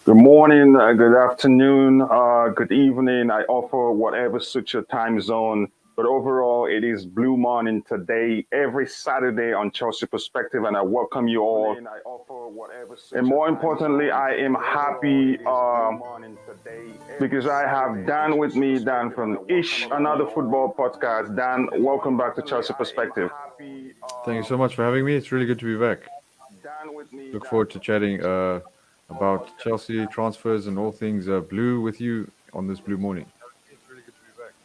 Good morning, good afternoon, good evening. I offer whatever suits your time zone. But overall, it is Blue Morning today, every Saturday on Chelsea Perspective, and I welcome you all. And more importantly, I am happy because I have Dan with me, Dan from Eish, another football podcast. Dan, welcome back to Chelsea Perspective. Thank you so much for having me. It's really good to be back. Look forward to chatting about Chelsea transfers and all things blue with you on this blue morning.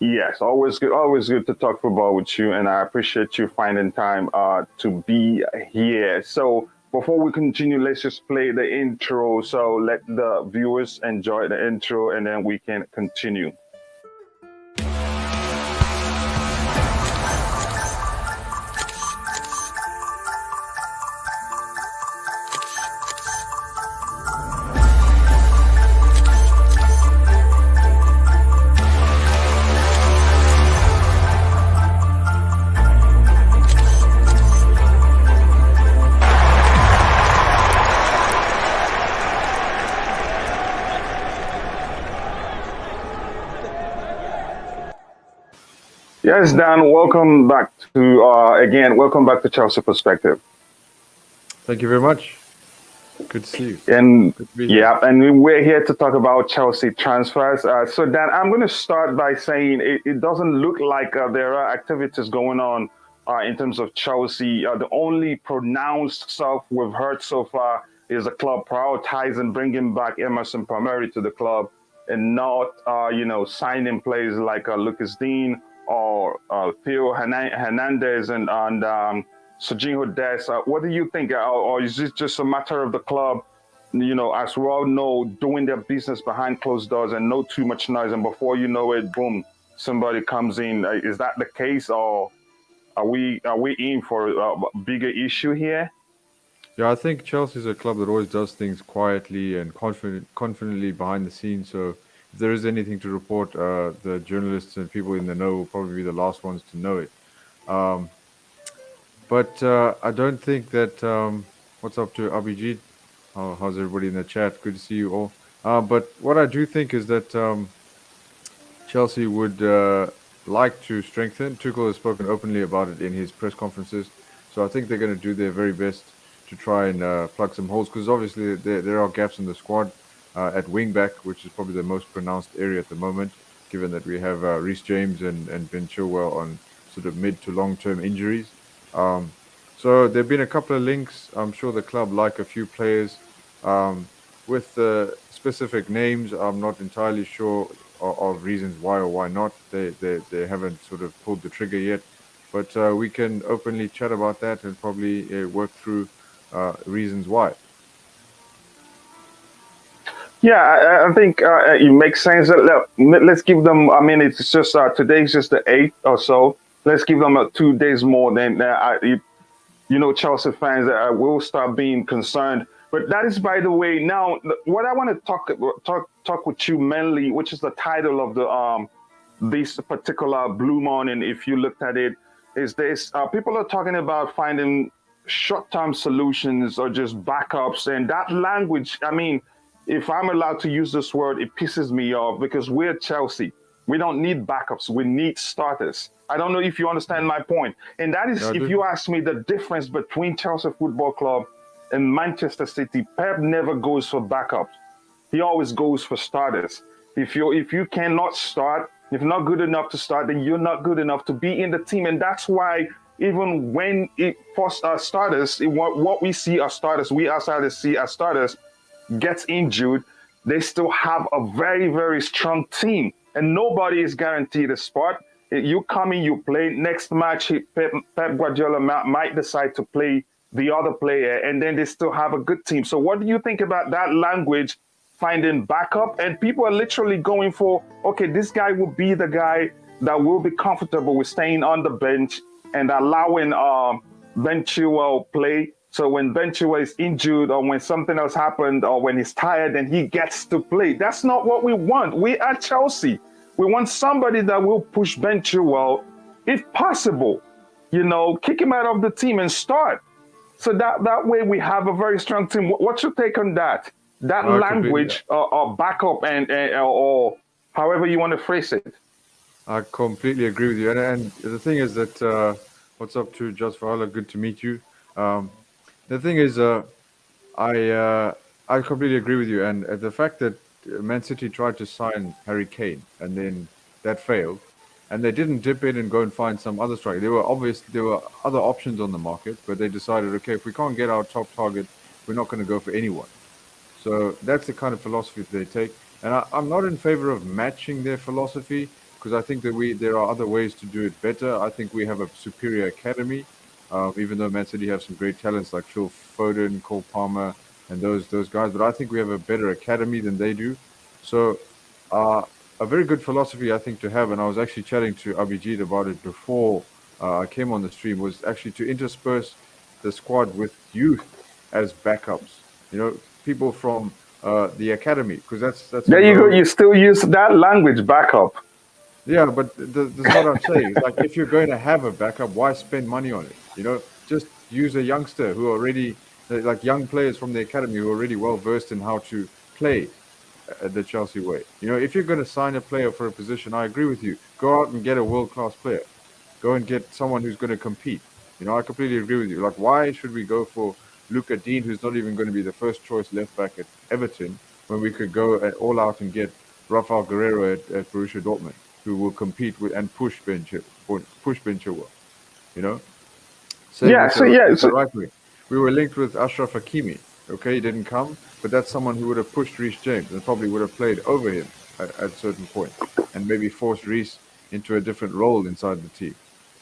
Yes, always good to talk football with you, and I appreciate you finding time to be here. So before we continue, let's just play the intro. So let the viewers enjoy the intro, and then we can continue. Yes, Dan, welcome back to welcome back to Chelsea Perspective. Thank you very much. Good to see you. And Good to be here. yeah, and we're here to talk about Chelsea transfers. So Dan, I'm going to start by saying it doesn't look like there are activities going on in terms of Chelsea. The only pronounced stuff we've heard so far is the club prioritizing bringing back Emerson Palmieri to the club and not, signing players like Lucas Dean or Theo Hernandez and Serginho Dest. What do you think? Or is this just a matter of the club, as we all know, doing their business behind closed doors and no too much noise, and before you know it, boom, somebody comes in. Is that the case, or are we in for a bigger issue here? Yeah, I think Chelsea is a club that always does things quietly and confidently behind the scenes. So if there is anything to report, the journalists and people in the know will probably be the last ones to know it. Um, but I don't think that. What's up to Abhijit? How's everybody in the chat? Good to see you all. But what I do think is that Chelsea would like to strengthen. Tuchel has spoken openly about it in his press conferences. So I think they're going to do their very best to try and plug some holes because obviously there are gaps in the squad at wing back, which is probably the most pronounced area at the moment, given that we have Reece James and Ben Chilwell on sort of mid to long term injuries. Um, so there have been a couple of links. I'm sure the club like a few players um, with specific names. I'm not entirely sure of reasons why or why not. They haven't sort of pulled the trigger yet. But we can openly chat about that and probably work through reasons why. Yeah, I think it makes sense. Let's give them. I mean, it's just today's just the eighth or so. Let's give them 2 days more. Then Chelsea fans will start being concerned. But that is, by the way, now what I want to talk with you mainly, which is the title of the this particular Blue Morning. If you looked at it, is this people are talking about finding short-term solutions or just backups, and that language. I mean, if I'm allowed to use this word, it pisses me off because we're Chelsea. We don't need backups. We need starters. I don't know if you understand my point. And that is, Yeah, I if do. you ask me, the difference between Chelsea Football Club and Manchester City. Pep never goes for backups. He always goes for starters. If you cannot start, if you're not good enough to start, then you're not good enough to be in the team. And that's why even when it first starters, what we see as starters, we outsiders see as starters, gets injured, they still have a very, very strong team. And nobody is guaranteed a spot. You come in, you play. Next match, Pep Guardiola might decide to play the other player, and then they still have a good team. So what do you think about that language, finding backup? And people are literally going for, okay, this guy will be the guy that will be comfortable with staying on the bench and allowing Ben Chilwell play. So when Ben Chilwell is injured or when something else happened or when he's tired, then he gets to play. That's not what we want. We are Chelsea. We want somebody that will push Ben Chilwell, if possible, kick him out of the team and start. So that way we have a very strong team. What's your take on that? that I completely, language or backup and or however you want to phrase it. I completely agree with you. And the thing is that, what's up to Just Fowler? Good to meet you. Um, the thing is, I uh, I completely agree with you. And the fact that Man City tried to sign Harry Kane and then that failed, and they didn't dip in and go and find some other striker. There were other options on the market, but they decided, okay, if we can't get our top target, we're not going to go for anyone. So that's the kind of philosophy they take. And I'm not in favor of matching their philosophy because I think that there are other ways to do it better. I think we have a superior academy, even though Man City have some great talents like Phil Foden, Cole Palmer, and those guys. But I think we have a better academy than they do. So uh, a very good philosophy I think to have, and I was actually chatting to Abhijit about it before I came on the stream, was actually to intersperse the squad with youth as backups. You know, people from the academy, because that's a There you go. low. You still use that language backup. Yeah, but this is what I'm saying. It's like if you're going to have a backup, why spend money on it? You know, just use a youngster who already like young players from the academy who are already well versed in how to play the Chelsea way. You know, if you're going to sign a player for a position, I agree with you. Go out and get a world class player. Go and get someone who's going to compete. You know, I completely agree with you. Like, why should we go for Luca Dean, who's not even going to be the first choice left back at Everton, when we could go all out and get Rafael Guerrero at Borussia Dortmund, who will compete with and push Ben Chilwell. You know, same Yeah. So yeah. with the So right wing. We were linked with Ashraf Hakimi. Okay, he didn't come, but that's someone who would have pushed Reece James and probably would have played over him at certain points, and maybe forced Reece into a different role inside the team.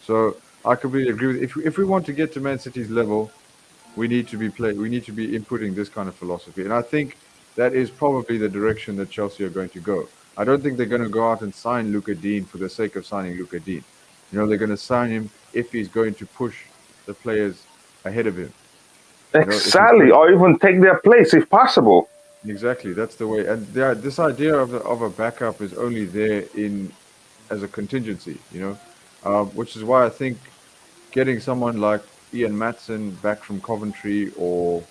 So I completely agree with. If we want to get to Man City's level, we need to be We need to be inputting this kind of philosophy, and I think that is probably the direction that Chelsea are going to go. I don't think they're going to go out and sign Luca Dean for the sake of signing Luca Dean. You know, they're going to sign him if he's going to push the players ahead of him. You know, if he's exactly, going or even take their place if possible. exactly, that's the way. And this idea of a backup is only there in as a contingency. You know, which is why I think getting someone like Ian Matson back from Coventry or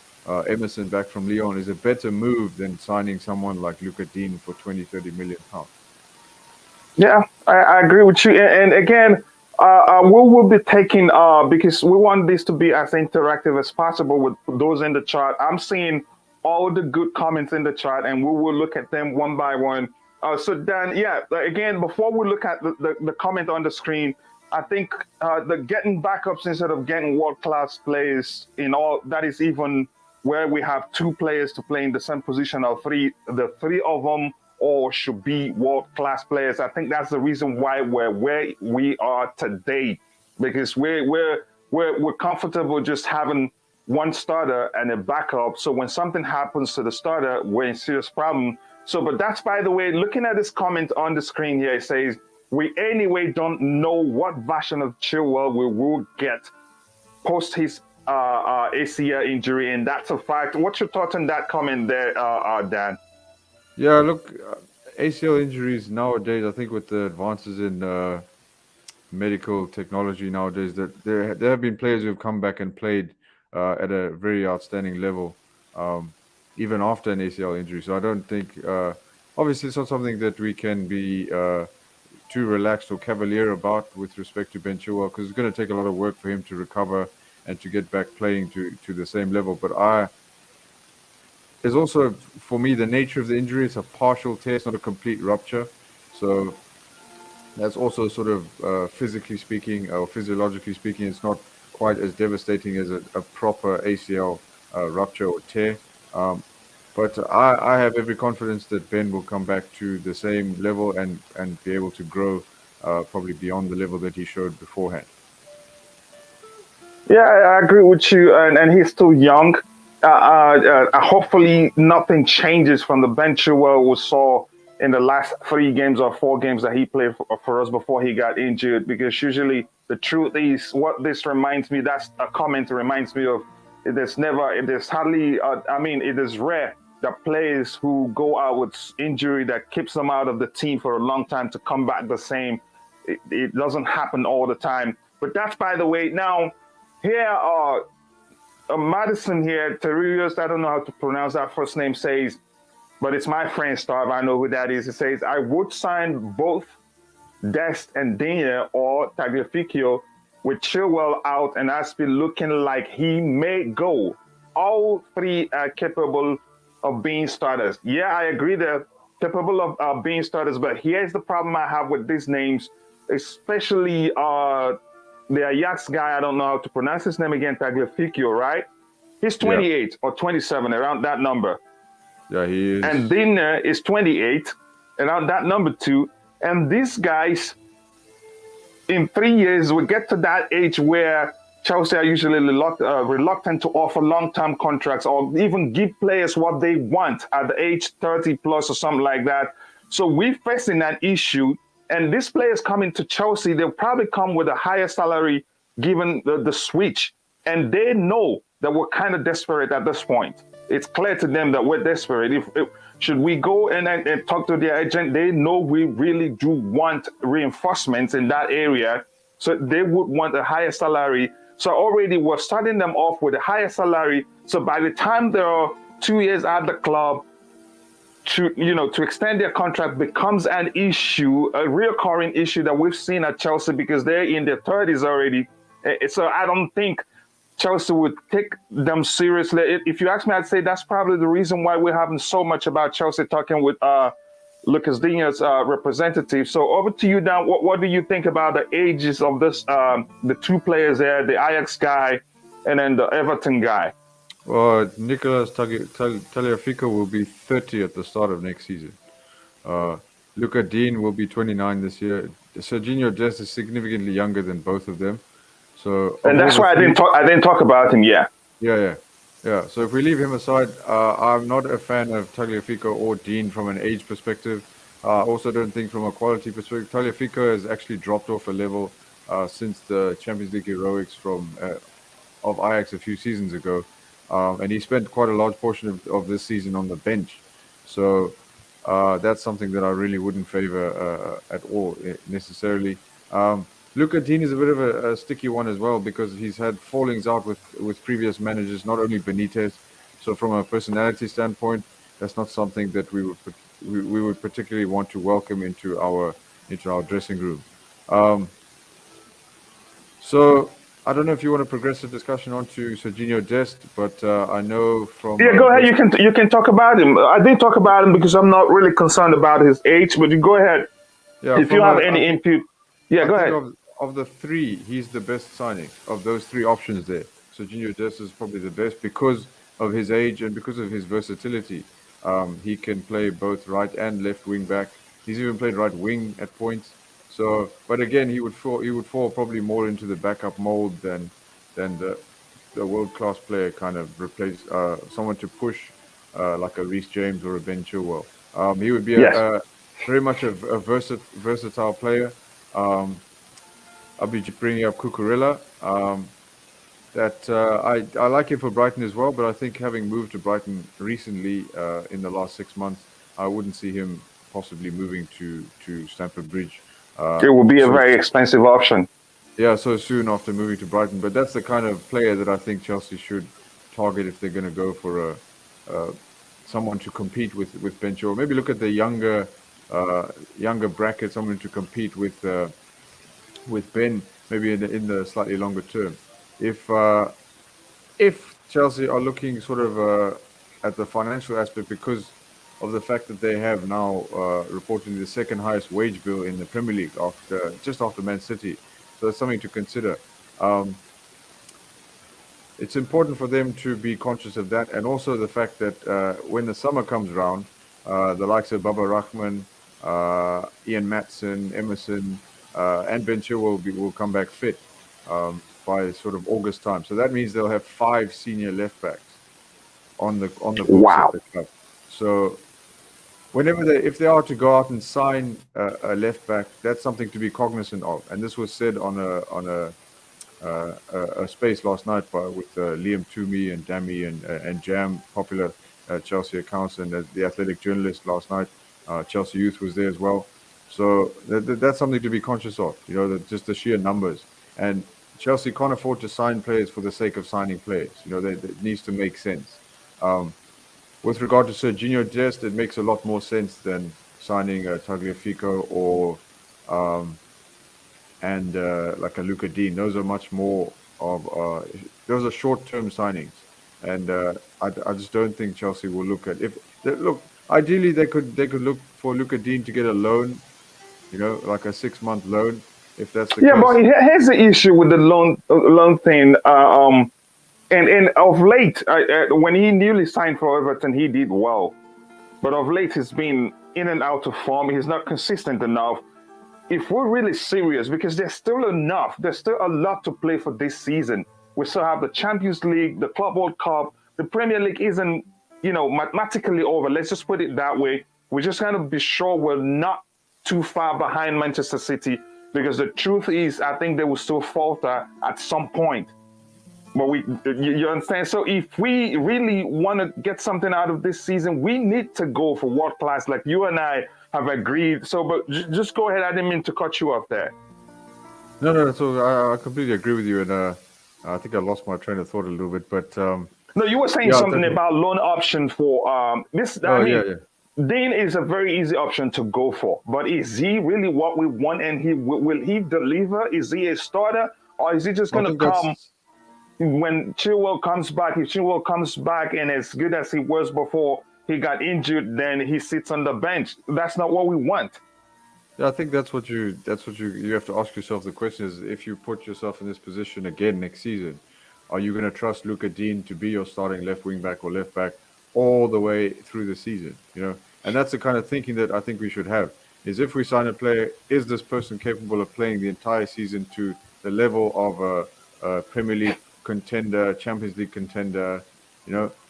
Emerson back from Lyon is a better move than signing someone like Luca Dean for 20, 30 million pounds. Yeah, I agree with you. And again, we will be taking because we want this to be as interactive as possible with those in the chat. I'm seeing all the good comments in the chat, and we will look at them one by one. So Dan, yeah, again, before we look at the comment on the screen, I think the getting backups instead of getting world class players in all that is even where we have two players to play in the same position or three, the three of them all should be world class players. I think that's the reason why we're where we are today, because we're comfortable just having one starter and a backup. So when something happens to the starter, we're in serious problem. So, but that's by the way, looking at this comment on the screen here, it says we anyway don't know what version of Chilwell we will get post his ACL injury, and that's a fact. What's your thoughts on that comment there, Dan? Yeah, look, ACL injuries nowadays, I think with the advances in medical technology nowadays, that there have been players who have come back and played at a very outstanding level, um, even after an ACL injury. So I don't think, obviously, it's not something that we can be too relaxed or cavalier about with respect to Ben Chilwell because it's going to take a lot of work for him to recover and to get back playing to the same level. But there's also for me the nature of the injury. It's a partial tear, it's not a complete rupture. So that's also sort of physically speaking or physiologically speaking, it's not quite as devastating as a proper ACL rupture or tear. Um, but I have every confidence that Ben will come back to the same level and be able to grow probably beyond the level that he showed beforehand. Yeah, I agree with you, and he's still young. Hopefully, nothing changes from the bench where we saw in the last 3 games or 4 games that he played for us before he got injured. Because usually, the truth is, what this reminds me, that's a comment reminds me of. It is hardly, I mean, it is rare that players who go out with injury that keeps them out of the team for a long time to come back the same. It doesn't happen all the time. But that's by the way. Now, here Madison here, Terriers, I don't know how to pronounce that first name, says, but it's my friend Starve. I know who that is. It says, I would sign both Dest and Digne or Tagliafico with Chilwell out and Aspi looking like he may go. All three are capable of being starters. Yeah, I agree they're capable of being starters, but here's the problem I have with these names, especially the Ajax guy. I don't know how to pronounce his name again, Tagliafico, right? He's Yeah, 28 or 27, around that number. yeah, he And is. Digne is 28, around that number too. And these guys, in 3 years, we get to that age where Chelsea are usually reluctant to offer long-term contracts or even give players what they want at the age 30 plus or something like that. So we're facing that issue. And these players coming to Chelsea, they'll probably come with a higher salary given the switch. And they know that we're kind of desperate at this point. It's clear to them that we're desperate. If should we go and talk to their agent, they know we really do want reinforcements in that area. So they would want a higher salary. So already we're starting them off with a higher salary. So by the time they're 2 years at the club, to extend their contract becomes an issue, a recurring issue that we've seen at Chelsea because they're in their 30s already. So I don't think Chelsea would take them seriously. If you ask me, I'd say that's probably the reason why we're having so much about Chelsea talking with Lucas Digne's representative. So over to you now. What do you think about the ages of this, the two players there, the Ajax guy and then the Everton guy? Well, Nicolas Tagliafico will be 30 at the start of next season. Luca Dean will be 29 this year. Serginho Dest is significantly younger than both of them. So And of all that's the why I three, didn't talk about him. Yeah. yeah. So if we leave him aside, I'm not a fan of Tagliafico or Dean from an age perspective. I also don't think from a quality perspective, Tagliafico has actually dropped off a level since the Champions League heroics of Ajax a few seasons ago. And he spent quite a large portion of this season on the bench. So that's something that I really wouldn't favor at all necessarily. Luca Dean is a bit of a sticky one as well because he's had fallings out with previous managers, not only Benitez. So from a personality standpoint, that's not something that we would particularly want to welcome into our dressing room. Um, so I don't know if you want to progress the discussion on to Serginho Dest, but I know from Yeah, go ahead. You can talk about him. I didn't talk about him because I'm not really concerned about his age. But you go ahead yeah, if you from have a any input. Yeah, I go think ahead. of the three, he's the best signing of those three options there. Serginho Dest is probably the best because of his age and because of his versatility. He can play both right and left wing back. He's even played right wing at points. So, but again, he would fall probably more into the backup mold than the world class player kind of replace someone to push like a Reece James or a Ben Chilwell. He would be Yes. a very much a versatile player. Um, I'll be bringing up Cucurella. That I like him for Brighton as well, but I think having moved to Brighton recently in the last 6 months, I wouldn't see him possibly moving to Stamford Bridge. It will be a So very expensive option. yeah, so soon after moving to Brighton. But that's the kind of player that I think Chelsea should target if they're going to go for a someone to compete with Ben Chilwell. Maybe look at the younger bracket, someone to compete with Ben, maybe in the slightly longer term. If Chelsea are looking sort of at the financial aspect because of the fact that they have now reportedly the second highest wage bill in the Premier League after Man City, so that's something to consider. Um, it's important for them to be conscious of that, and also the fact that when the summer comes around, the likes of Baba Rahman, Ian Matson, Emerson, and Ben Chilwell will come back fit by sort of August time. So that means they'll have 5 senior left backs on the books of Wow. the club. So if they are to go out and sign a left back, that's something to be cognizant of. And this was said on a space last night with Liam Toomey and Dammy and Jam, popular Chelsea accounts, and the Athletic journalist last night. Chelsea Youth was there as well. So that's something to be conscious of. Just the sheer numbers. And Chelsea can't afford to sign players for the sake of signing players. That needs to make sense. Um, with regard to Serginho Dest, it makes a lot more sense than signing Tagliafico or um, and like a Luca Dean. Those are much more of those are short-term signings, and I just don't think Chelsea will look at if they, look. Ideally, they could look for Luca Dean to get a loan, like a 6-month loan, if that's the Yeah, but case. here's the issue with the loan thing. And of late, when he newly signed for Everton, he did well. But of late, he's been in and out of form. He's not consistent enough. If we're really serious, because there's still a lot to play for this season. We still have the Champions League, the Club World Cup, the Premier League isn't, mathematically over. Let's just put it that way. We just got to be sure we're not too far behind Manchester City, because the truth is, I think they will still falter at some point. But you understand? So if we really want to get something out of this season, we need to go for world class, like you and I have agreed. So, but just go ahead. I didn't mean to cut you off there. No, no. So I completely agree with you, and I think I lost my train of thought a little bit, but No, you were saying yeah, something about loan option for this. I oh yeah, mean, yeah. Dean is a very easy option to go for, but is he really what we want? And will he deliver? Is he a starter, or is he just I going to think come that's when Chilwell comes back? If Chilwell comes back and as good as he was before he got injured, then he sits on the bench. That's not what we want. Yeah, I think that's what you have to ask yourself. The question is, if you put yourself in this position again next season, are you going to trust Luca Dean to be your starting left wing back or left back all the way through the season? And that's the kind of thinking that I think we should have. Is if we sign a player, is this person capable of playing the entire season to the level of a Premier League contender, Champions League contender?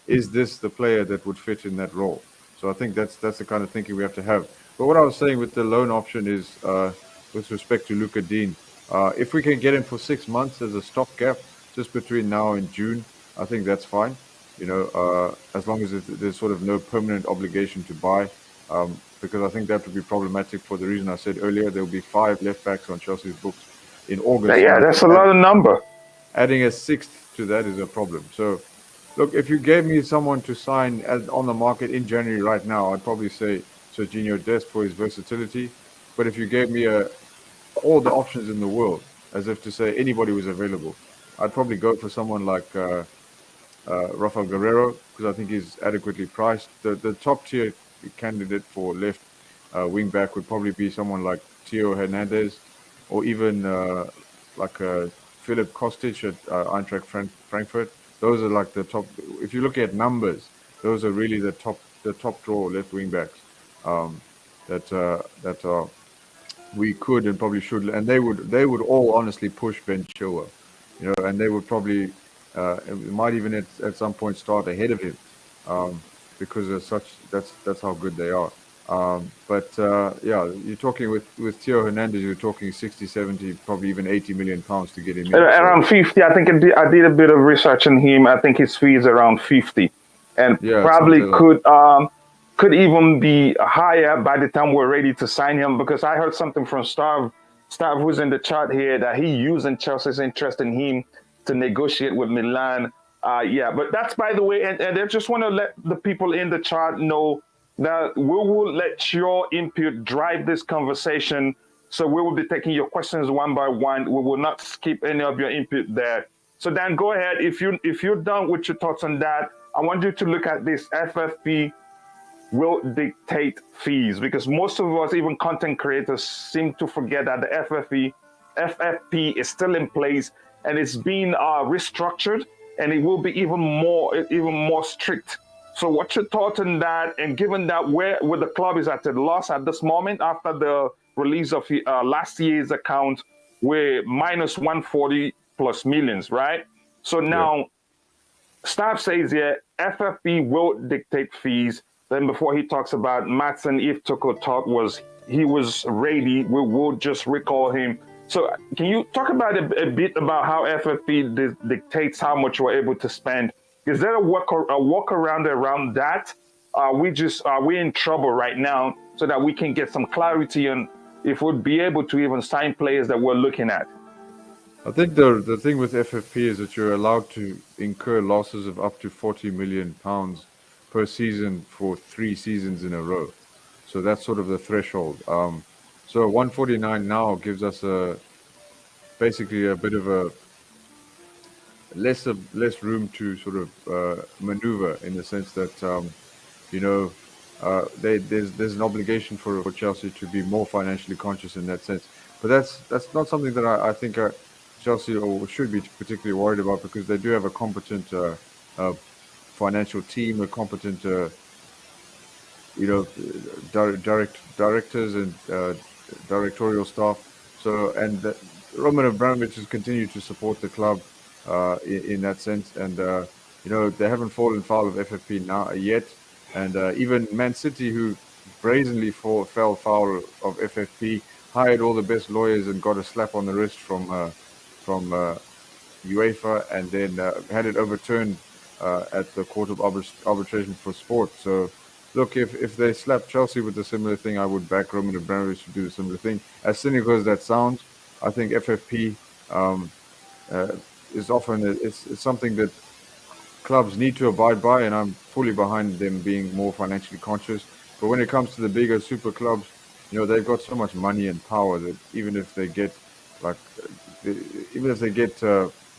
Is this the player that would fit in that role? So I think that's the kind of thinking we have to have. But what I was saying with the loan option is, with respect to Luca Dean, if we can get him for 6 months as a stopgap, just between now and June, I think that's fine. As long as there's sort of no permanent obligation to buy, because I think that would be problematic for the reason I said earlier. There will be 5 left backs on Chelsea's books in August. Yeah, that's a lot of number. Adding a 6th to that is a problem. So, look, if you gave me someone to sign on the market in January right now, I'd probably say Serginho Dest for his versatility. But if you gave me all the options in the world, as if to say anybody was available, I'd probably go for someone like Rafael Guerrero, because I think he's adequately priced. The top tier candidate for left wing back would probably be someone like Theo Hernandez, or even like Philip Kostic at Eintracht Frankfurt. Those are like the top. If you look at numbers, those are really the top draw left wing backs that we could and probably should, and they would all honestly push Ben Chilwell, and they would probably might even at some point start ahead of him, because of that's how good they are. But yeah, you're talking with Theo Hernandez, you're talking 60, 70, probably even 80 million pounds to get him in. So Around 50. I think I did a bit of research on him. I think his fee is around 50, and yeah, probably something like could even be higher by the time we're ready to sign him. Because I heard something from Stav, who's in the chat here, that he using Chelsea's interest in him to negotiate with Milan. Yeah, but that's by the way, and I just want to let the people in the chat know that we will let your input drive this conversation. So we will be taking your questions one by one. We will not skip any of your input there. So Dan, go ahead. If you're done with your thoughts on that, I want you to look at this. FFP will dictate fees, because most of us, even content creators, seem to forget that the FFP is still in place, and it's being restructured, and it will be even more strict. So what's your thought on that? And given that where the club is at a loss at this moment after the release of last year's account, we're minus 140 plus millions, right? So yeah. now staff says, yeah, FFP will dictate fees. Then before he talks about Matson, if Tuchel thought he was ready, we will just recall him. So can you talk about a bit about how FFP dictates how much we're able to spend? Is there a workaround around that? Are we in trouble right now, so that we can get some clarity on if we'd be able to even sign players that we're looking at? I think the thing with FFP is that you're allowed to incur losses of up to £40 million per season for 3 seasons in a row. So that's sort of the threshold. So 149 now gives us a basically a bit of a less room to sort of maneuver in the sense that you know there's an obligation for Chelsea to be more financially conscious in that sense. But that's not something that I think Chelsea or should be particularly worried about because they do have a competent financial team, a competent directors and directorial staff. So and Roman Abramovic has continued to support the club in that sense, and they haven't fallen foul of FFP now yet, and even Man City, who brazenly fell foul of FFP, hired all the best lawyers and got a slap on the wrist from UEFA, and then had it overturned at the Court of Arbitration for Sport. So, look, if they slap Chelsea with a similar thing, I would back Roman Abramovich to do the similar thing. As cynical as that sounds, I think FFP uh, is often it's something that clubs need to abide by, and I'm fully behind them being more financially conscious. But when it comes to the bigger super clubs, they've got so much money and power that like, even if they get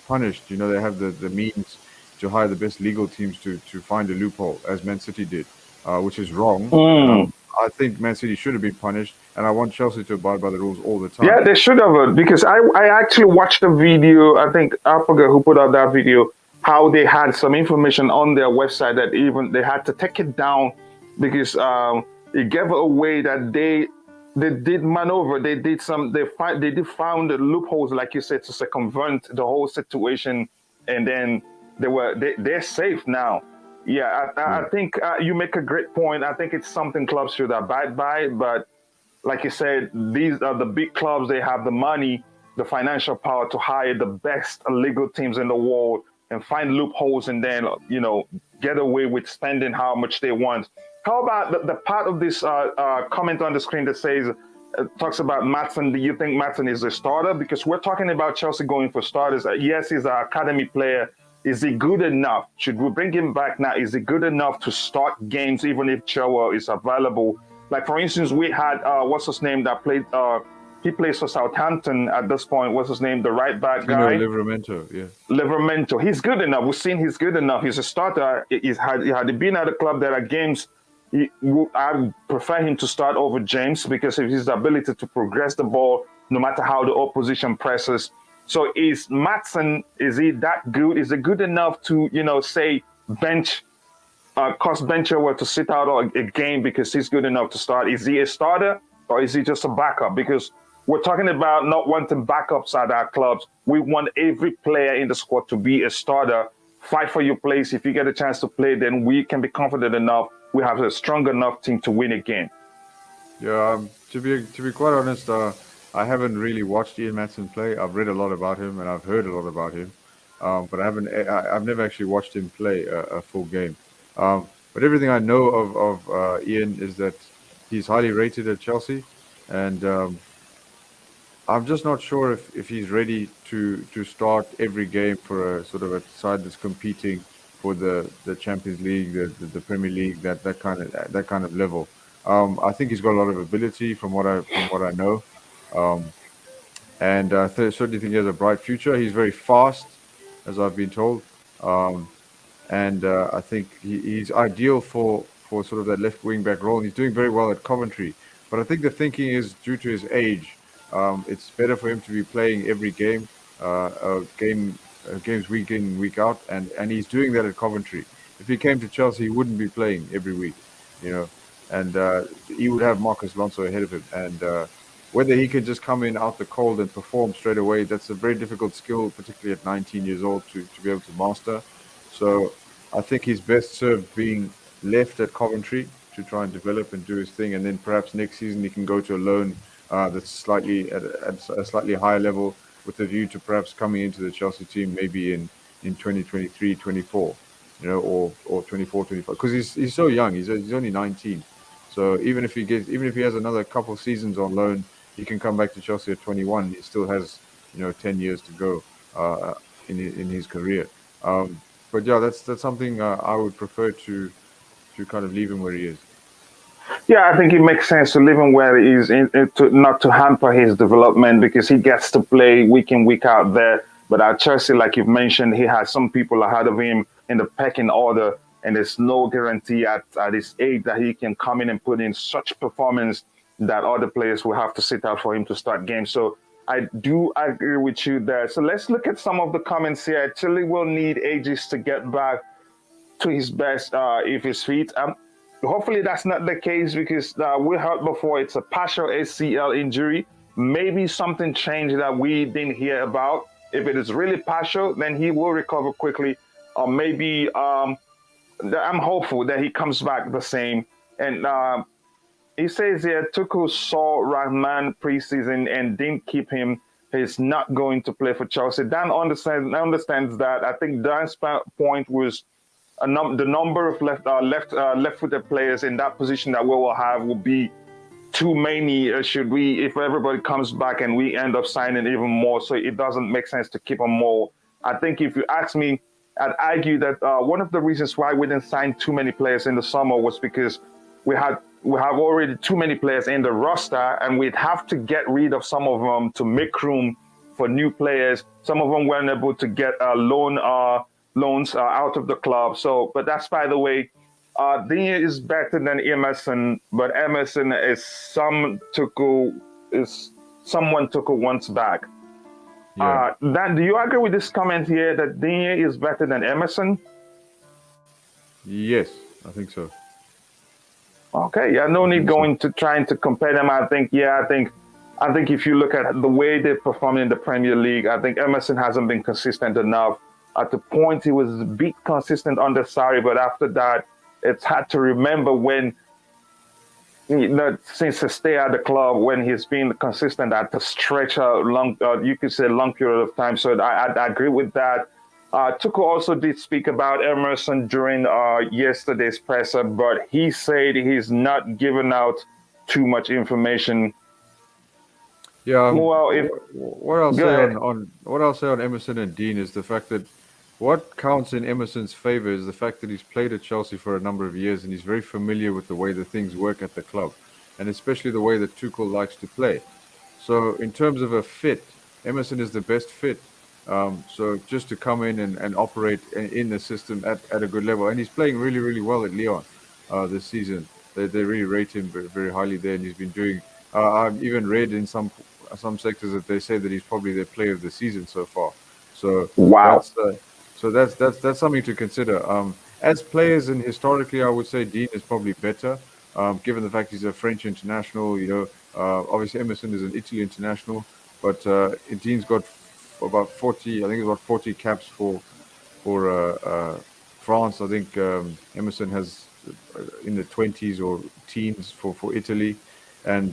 punished, they have the means to hire the best legal teams to find a loophole, as Man City did, which is wrong. And Mm. I think Man City should have been punished, and I want Chelsea to abide by the rules all the time. Yeah, they should have because I actually watched the video. I think I forget who put out that video. How they had some information on their website that even they had to take it down because it gave away that they did maneuver. They did some. They did found the loopholes, like you said, to circumvent the whole situation, and then they're safe now. Yeah, Yeah. I think you make a great point. I think it's something clubs should abide by, but like you said, these are the big clubs. They have the money, the financial power to hire the best legal teams in the world and find loopholes and then, get away with spending how much they want. How about the part of this comment on the screen that says, talks about Maatsen? Do you think Maatsen is a starter? Because we're talking about Chelsea going for starters. Yes, he's an academy player. Is he good enough? Should we bring him back now? Is he good enough to start games even if Chilwell is available? Like, for instance, we had, what's his name that played, he plays for Southampton at this point. What's his name? The right back guy? Livramento, yeah. Livramento. He's good enough. We've seen he's good enough. He's a starter. Had he been at a club that are games, I prefer him to start over James because of his ability to progress the ball no matter how the opposition presses. So is Maatsen, is he that good? Is it good enough to, say, bench cost Bencher to sit out a game because he's good enough to start? Is he a starter or is he just a backup? Because we're talking about not wanting backups at our clubs. We want every player in the squad to be a starter. Fight for your place. If you get a chance to play, then we can be confident enough. We have a strong enough team to win a game. Yeah, to be quite honest, I haven't really watched Ian Maatsen play. I've read a lot about him and I've heard a lot about him, but I've never actually watched him play a full game. But everything I know of Ian is that he's highly rated at Chelsea, and I'm just not sure if he's ready to start every game for a sort of a side that's competing for the Champions League, the Premier League, that kind of level. I think he's got a lot of ability from what I know, um, and certainly think he has a bright future. He's very fast, as I've been told, um, and I think he's ideal for sort of that left wing back role. And he's doing very well at Coventry, but I think the thinking is due to his age. It's better for him to be playing every game, games week in, week out, and he's doing that at Coventry. If he came to Chelsea, he wouldn't be playing every week, you know, and he would have Marcus Alonso ahead of him. And whether he can just come in out the cold and perform straight away, that's a very difficult skill, particularly at 19 years old, to be able to master. So I think he's best served being left at Coventry to try and develop and do his thing, and then perhaps next season he can go to a loan that's slightly at a slightly higher level with a view to perhaps coming into the Chelsea team maybe in 2023, 24, you know, or 24, 25, because he's so young. He's only 19. So even if he has another couple of seasons on loan, he can come back to Chelsea at 21. He still has 10 years to go in his career. But yeah, that's something I would prefer to kind of leave him where he is. Yeah, I think it makes sense to leave him where he is, to not to hamper his development because he gets to play week in week out there. But at Chelsea, like you've mentioned, he has some people ahead of him in the pecking order, and there's no guarantee at his age that he can come in and put in such performance that other players will have to sit out for him to start games. So I do agree with you there. So let's look at some of the comments here. Chile will need ages to get back to his best if he's fit. Hopefully that's not the case because we heard before it's a partial ACL injury. Maybe something changed that we didn't hear about. If it is really partial, then he will recover quickly. Or maybe I'm hopeful that he comes back the same. And he says here, Tuchel saw Rahman preseason and didn't keep him. He's not going to play for Chelsea. Dan understands that. I think Dan's point was the number of left-footed players in that position that we will have will be too many. Should we, if everybody comes back and we end up signing even more, so it doesn't make sense to keep them more. I think if you ask me, I'd argue that one of the reasons why we didn't sign too many players in the summer was because we have already too many players in the roster, and we'd have to get rid of some of them to make room for new players. Some of them weren't able to get loans out of the club. So, but that's by the way. Digne is better than Emerson, but Emerson is someone Tuchel wants back. Yeah. Dan, do you agree with this comment here that Digne is better than Emerson? Yes, I think so. Okay, yeah, no I need think so. going to trying to compare them. I think if you look at the way they perform in the Premier League, I think Emerson hasn't been consistent enough. At the point he was a bit consistent under Sarri, but after that, it's hard to remember when, since his stay at the club, when he's been consistent at the stretch long, you could say long period of time. So I agree with that. Tuchel also did speak about Emerson during yesterday's presser, but he said he's not giving out too much information. Yeah. Well, if What I'll go say ahead. on what I'll say on Emerson and Dean is the fact that what counts in Emerson's favor is the fact that he's played at Chelsea for a number of years and he's very familiar with the way that things work at the club, and especially the way that Tuchel likes to play. So in terms of a fit, Emerson is the best fit. So just to come in and operate in the system at a good level, and he's playing really, really well at Lyon this season. They really rate him very, very highly there, and he's been doing. I've even read in some sectors that they say that he's probably their player of the season so far. So Wow. that's that's something to consider. As players and historically, I would say Dean is probably better, given the fact he's a French international. Obviously Emerson is an Italy international, but Dean's got about 40. I think it's about 40 caps for France. I think Emerson has in the 20s or teens for Italy, and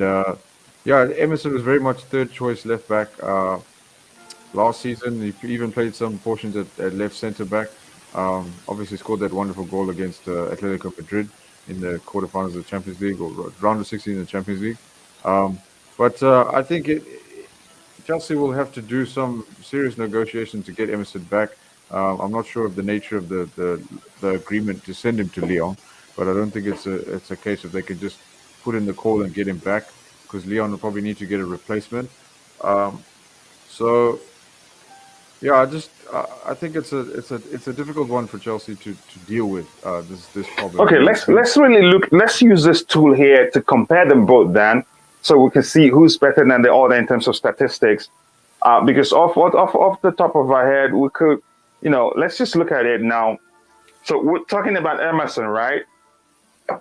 yeah, Emerson was very much third choice left back. Last season, he even played some portions at left centre back. Obviously, scored that wonderful goal against Atletico Madrid in the quarterfinals of the Champions League or round of 16 in the Champions League. But I think Chelsea will have to do some serious negotiation to get Emerson back. I'm not sure of the nature of the agreement to send him to Lyon, but I don't think it's a case of they can just put in the call and get him back because Lyon will probably need to get a replacement. So yeah, I think it's a difficult one for Chelsea to deal with this problem. Okay, let's really look. Let's use this tool here to compare them both, Dan, so we can see who's better than the other in terms of statistics. Because off the top of our head, we could, let's just look at it now. So we're talking about Emerson, right?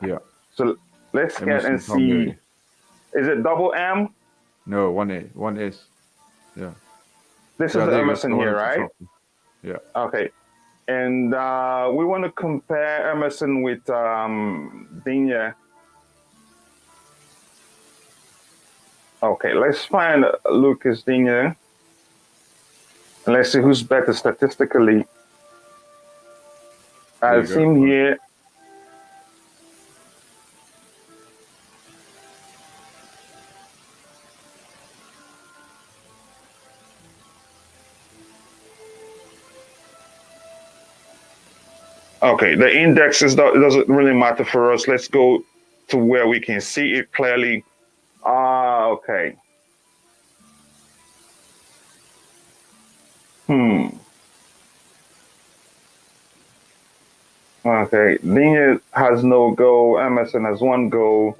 Yeah, So let's get and Emerson see. Palmieri. Is it double M? No, one S. Yeah, This is yeah. the There you go. The Emerson one here, at the right? top. Yeah, Okay. And we want to compare Emerson with Digne. Okay, let's find Lucas Digne. And let's see who's better statistically. there I you see go. him here. Okay, the indexes it doesn't really matter for us. Let's go to where we can see it clearly. Okay. Hmm. Okay. Digne has no goal. Emerson has one goal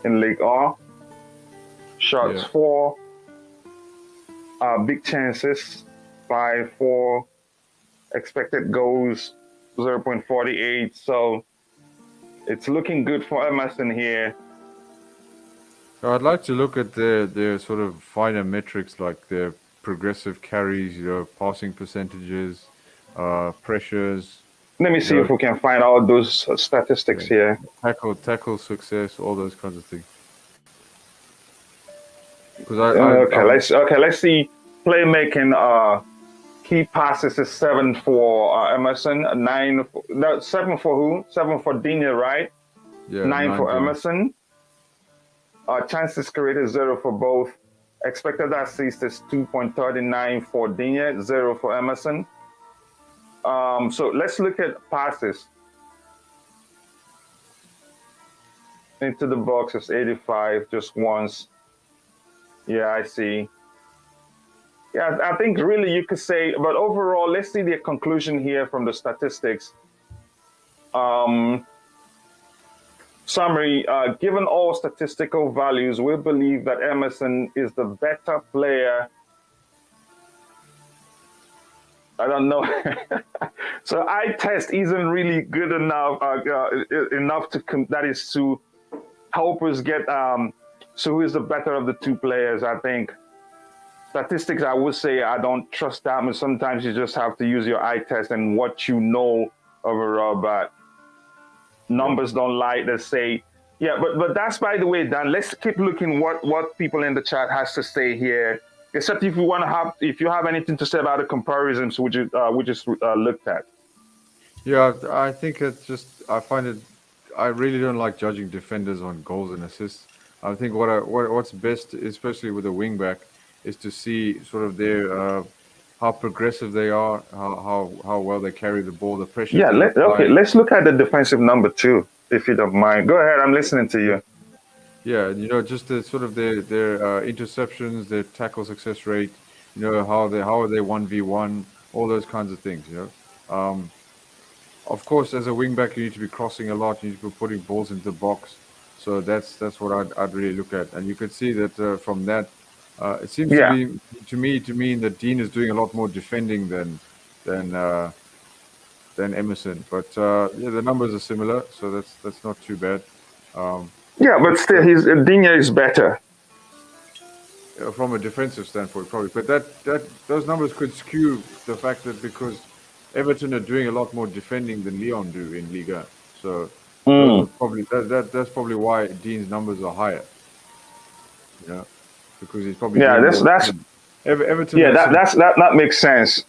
in League R. Shots Yeah. four. Big chances 5-4. Expected goals 0.48. So it's looking good for Emerson here. So I'd like to look at their sort of finer metrics like their progressive carries, passing percentages, pressures, Let me you see if know, we can find out those statistics yeah, here. tackle success, all those kinds of things. Because Let's see. Playmaking. Key passes is 7 for Emerson. 9. No, 7 for who? 7 for Digne, right? yeah, 9 nine for Ding. Emerson. Chances created 0 for both. Expected assist is 2.39 for Digne, 0 for Emerson. So let's look at passes. Into the box is 85 just once. Yeah, I see. Yeah, I think really you could say, but overall, let's see the conclusion here from the statistics. Um, Summary, given all statistical values, we believe that Emerson is the better player. I don't know. So eye test isn't really good enough, enough that is to help us get so who is the better of the two players. I think statistics, I would say I don't trust that much. Sometimes you just have to use your eye test and what you know overall, but Yeah. numbers don't lie. They say, yeah, but that's by the way, Dan. Let's keep looking what people in the chat has to say here. Except if you want to have, if you have anything to say about the comparisons we just looked at. Yeah, I think it's just I find it. I really don't like judging defenders on goals and assists. I think what's best, especially with a wing back, is to see sort of their how progressive they are, how well they carry the ball, the pressures Yeah, they're okay. applying. Let's look at the defensive number too, if you don't mind. Go ahead. I'm listening to you. Yeah, just the sort of their interceptions, their tackle success rate. How are they 1v1, all those kinds of things. Of course, as a wing back, you need to be crossing a lot. You need to be putting balls into the box. So that's what I'd really look at. And you could see that from that, it seems to Yeah, be to mean that Dean is doing a lot more defending than uh, than Emerson. But yeah, the numbers are similar, so that's not too bad. Um, yeah, but but still, his Digne is better. from a defensive standpoint, probably. But that those numbers could skew the fact that because Everton are doing a lot more defending than Lyon do in Liga, so those Mm. are probably that's probably why Dean's numbers are higher. You know, because he's probably Yeah, doing that's more that's defending. Everton yeah, has some. that makes sense.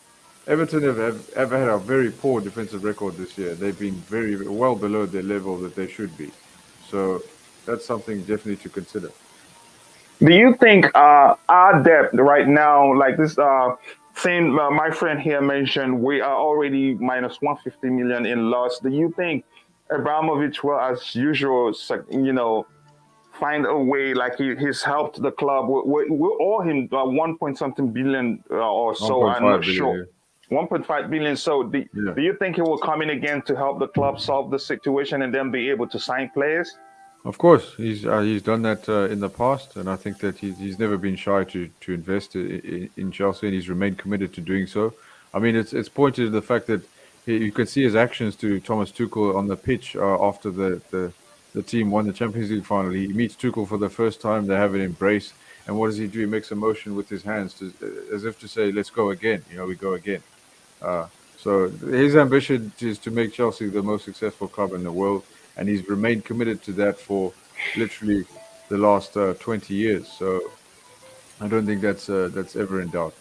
Everton have had a very poor defensive record this year. They've been very well below their level that they should be. So that's something definitely to consider. Do you think our depth right now, like this thing my friend here mentioned, we are already minus 150 million in loss. Do you think Abramovic will, as usual, find a way like he's helped the club? We owe him 1 point something billion or so. I'm not 1.5 sure. billion. 1.5 billion. So Yeah. do you think he will come in again to help the club solve the situation and then be able to sign players? Of course, he's done that in the past, and I think that he's never been shy to invest in Chelsea, and he's remained committed to doing so. I mean, it's pointed to the fact that you can see his actions to Thomas Tuchel on the pitch after the team won the Champions League final. He meets Tuchel for the first time. They have an embrace, and what does he do? He makes a motion with his hands as if to say, "Let's go again." We go again. So his ambition is to make Chelsea the most successful club in the world, and he's remained committed to that for literally the last 20 years. So I don't think that's ever in doubt.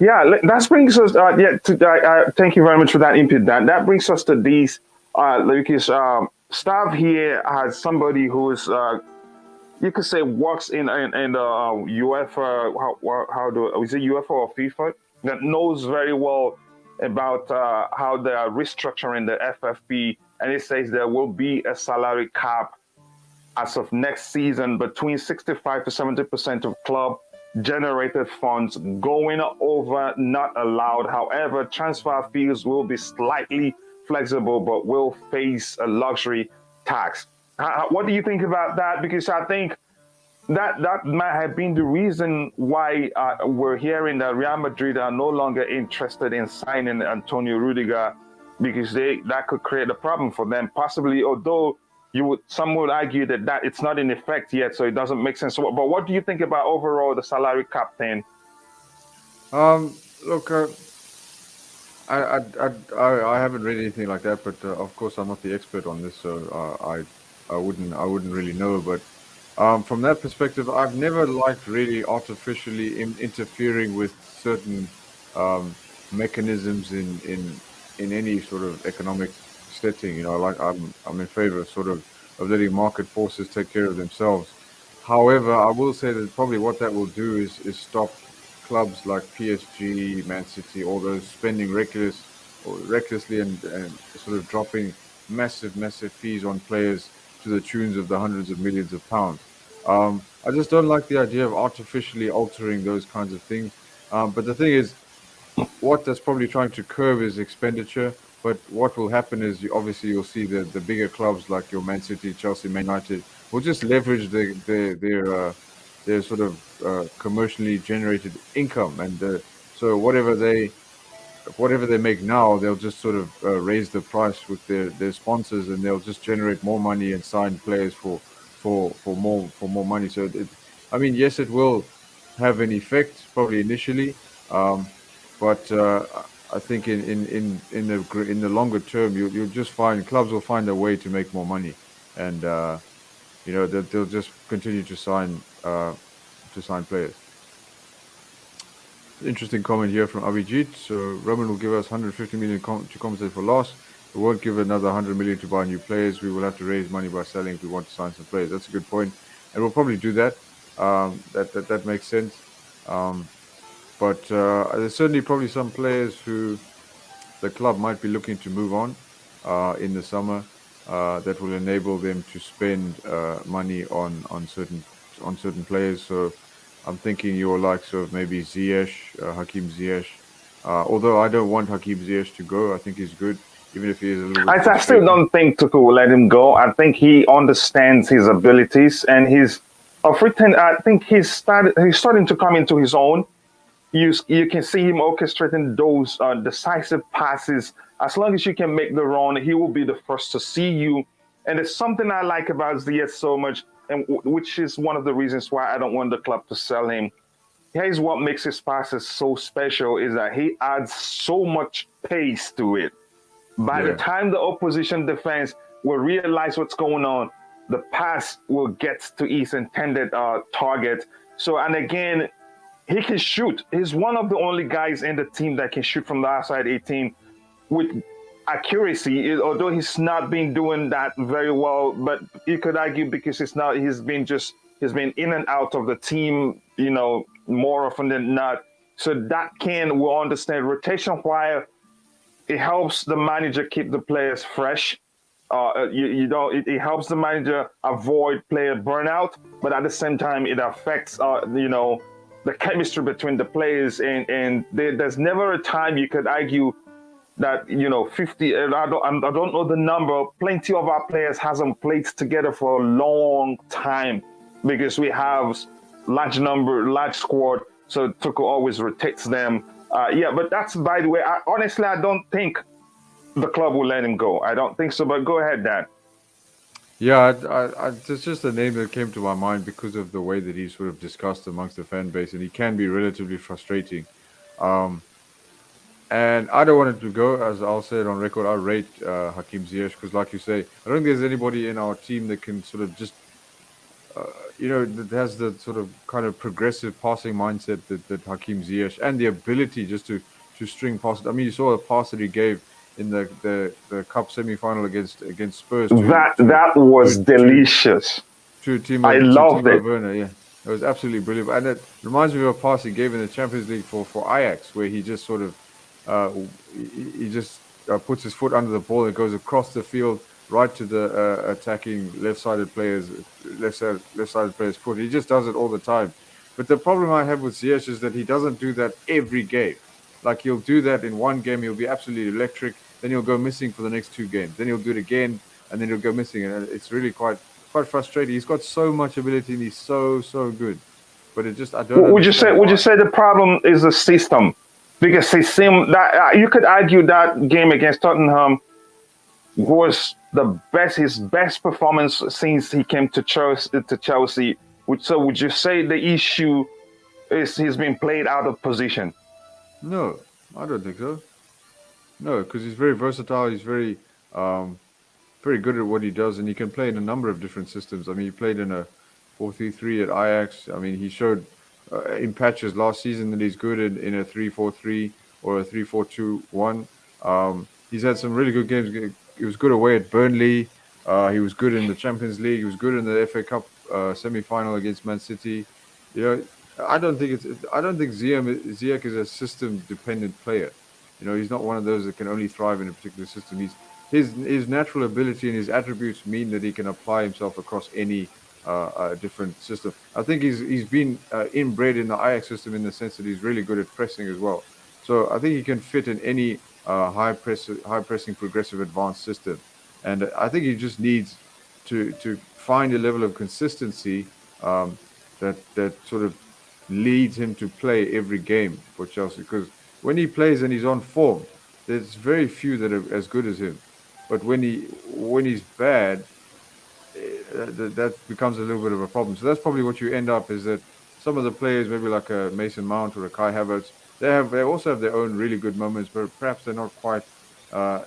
Yeah, that brings us. Thank you very much for that input. That brings us to these. Because staff here has somebody who's you could say works in the UEFA. How do is it UEFA or FIFA that knows very well about how they are restructuring the FFP, and it says there will be a salary cap as of next season between 65 to 70% of club generated funds going over not allowed. However, transfer fees will be slightly flexible but will face a luxury tax. What do you think about that? Because I think that might have been the reason why we're hearing that Real Madrid are no longer interested in signing Antonio Rudiger, because that could create a problem for them, possibly. Although some would argue that it's not in effect yet, so it doesn't make sense. But what do you think about overall the salary cap thing? Look, I haven't read anything like that, but of course I'm not the expert on this, so I wouldn't really know. But from that perspective, I've never liked really artificially interfering with certain mechanisms in any sort of economic setting. You know, like I'm in favor of sort of letting market forces take care of themselves. However, I will say that probably what that will do is stop clubs like PSG, Man City, all those spending recklessly and sort of dropping massive fees on players to the tunes of the hundreds of millions of pounds. I just don't like the idea of artificially altering those kinds of things. But the thing is, what that's probably trying to curb is expenditure. But what will happen is obviously you'll see the bigger clubs like your Man City, Chelsea, Man United will just leverage their sort of commercially generated income, and so whatever they make now, they'll just sort of raise the price with their sponsors, and they'll just generate more money and sign players for more money. So I mean, yes, it will have an effect probably initially, but I think in the longer term, you'll just find clubs will find a way to make more money, and you know they'll just continue to sign players. Interesting comment here from Abhijit. So Roman will give us 150 million to compensate for loss. We won't give another 100 million to buy new players. We will have to raise money by selling if we want to sign some players. That's a good point, and we'll probably do that. That makes sense. But there's certainly probably some players who the club might be looking to move on in the summer that will enable them to spend money on certain players. So I'm thinking your likes of maybe Ziyech, Hakim Ziyech. Although I don't want Hakim Ziyech to go, I think he's good, even if he is a little bit I still don't think Tuchel will let him go. I think he understands his abilities, and I think he's starting to come into his own. You can see him orchestrating those decisive passes. As long as you can make the run, he will be the first to see you. And it's something I like about Ziyech so much, and which is one of the reasons why I don't want the club to sell him. Here's what makes his passes so special: is that he adds so much pace to it. By the time the opposition defense will realize what's going on, the pass will get to its intended target. So, and again, he can shoot. He's one of the only guys in the team that can shoot from the outside 18 with accuracy, although he's not been doing that very well. But you could argue because he's been in and out of the team, you know, more often than not. So we'll understand rotation while it helps the manager keep the players fresh. It helps the manager avoid player burnout, but at the same time, it affects, the chemistry between the players. And there's never a time you could argue that 50. I don't know the number. Plenty of our players hasn't played together for a long time because we have large squad. So Tuchel always rotates them. But that's, by the way, honestly, I don't think the club will let him go. I don't think so, but go ahead, Dan. Yeah, it's just a name that came to my mind because of the way that he's sort of discussed amongst the fan base, and he can be relatively frustrating. And I don't want him to go, as I'll say it on record. I rate Hakim Ziyech because, like you say, I don't think there's anybody in our team that can sort of just, that has the sort of kind of progressive passing mindset that Hakim Ziyech, and the ability just to string passes. I mean, you saw the pass that he gave in the cup semi-final against Spurs. That was delicious. I loved it. Werner, yeah, it was absolutely brilliant, and it reminds me of a pass he gave in the Champions League for Ajax, where he just sort of he just puts his foot under the ball and goes across the field right to the attacking left-sided player's foot. He just does it all the time. But the problem I have with Ziyech is that he doesn't do that every game. Like he'll do that in one game, he'll be absolutely electric. Then he'll go missing for the next 2 games. Then he'll do it again, and then he'll go missing. And it's really quite frustrating. He's got so much ability, and he's so good. But it just I don't understand Would you why. say the problem is the system? Because it seemed that you could argue that game against Tottenham was the best his best performance since he came to Chelsea. So would you say the issue is he's been played out of position? No, I don't think so. No, because he's very versatile. He's um, very good at what he does, and he can play in a number of different systems. I mean, he played in a 4-3-3 at Ajax. I mean, he showed in patches last season that he's good in a 3-4-3 or a 3-4-2-1. He's had some really good games. He was good away at Burnley. He was good in the Champions League. He was good in the FA Cup semi-final against Man City. You know, I don't think Ziyech is a system-dependent player. You know, he's not one of those that can only thrive in a particular system. His natural ability and his attributes mean that he can apply himself across any different system. I think he's been inbred in the Ajax system in the sense that he's really good at pressing as well. So I think he can fit in any high pressing, progressive, advanced system. And I think he just needs to find a level of consistency that sort of leads him to play every game for Chelsea. Because when he plays and he's on form, there's very few that are as good as him. But when he's bad, that becomes a little bit of a problem. So that's probably what you end up is that some of the players, maybe like a Mason Mount or a Kai Havertz, they also have their own really good moments, but perhaps they're not quite uh,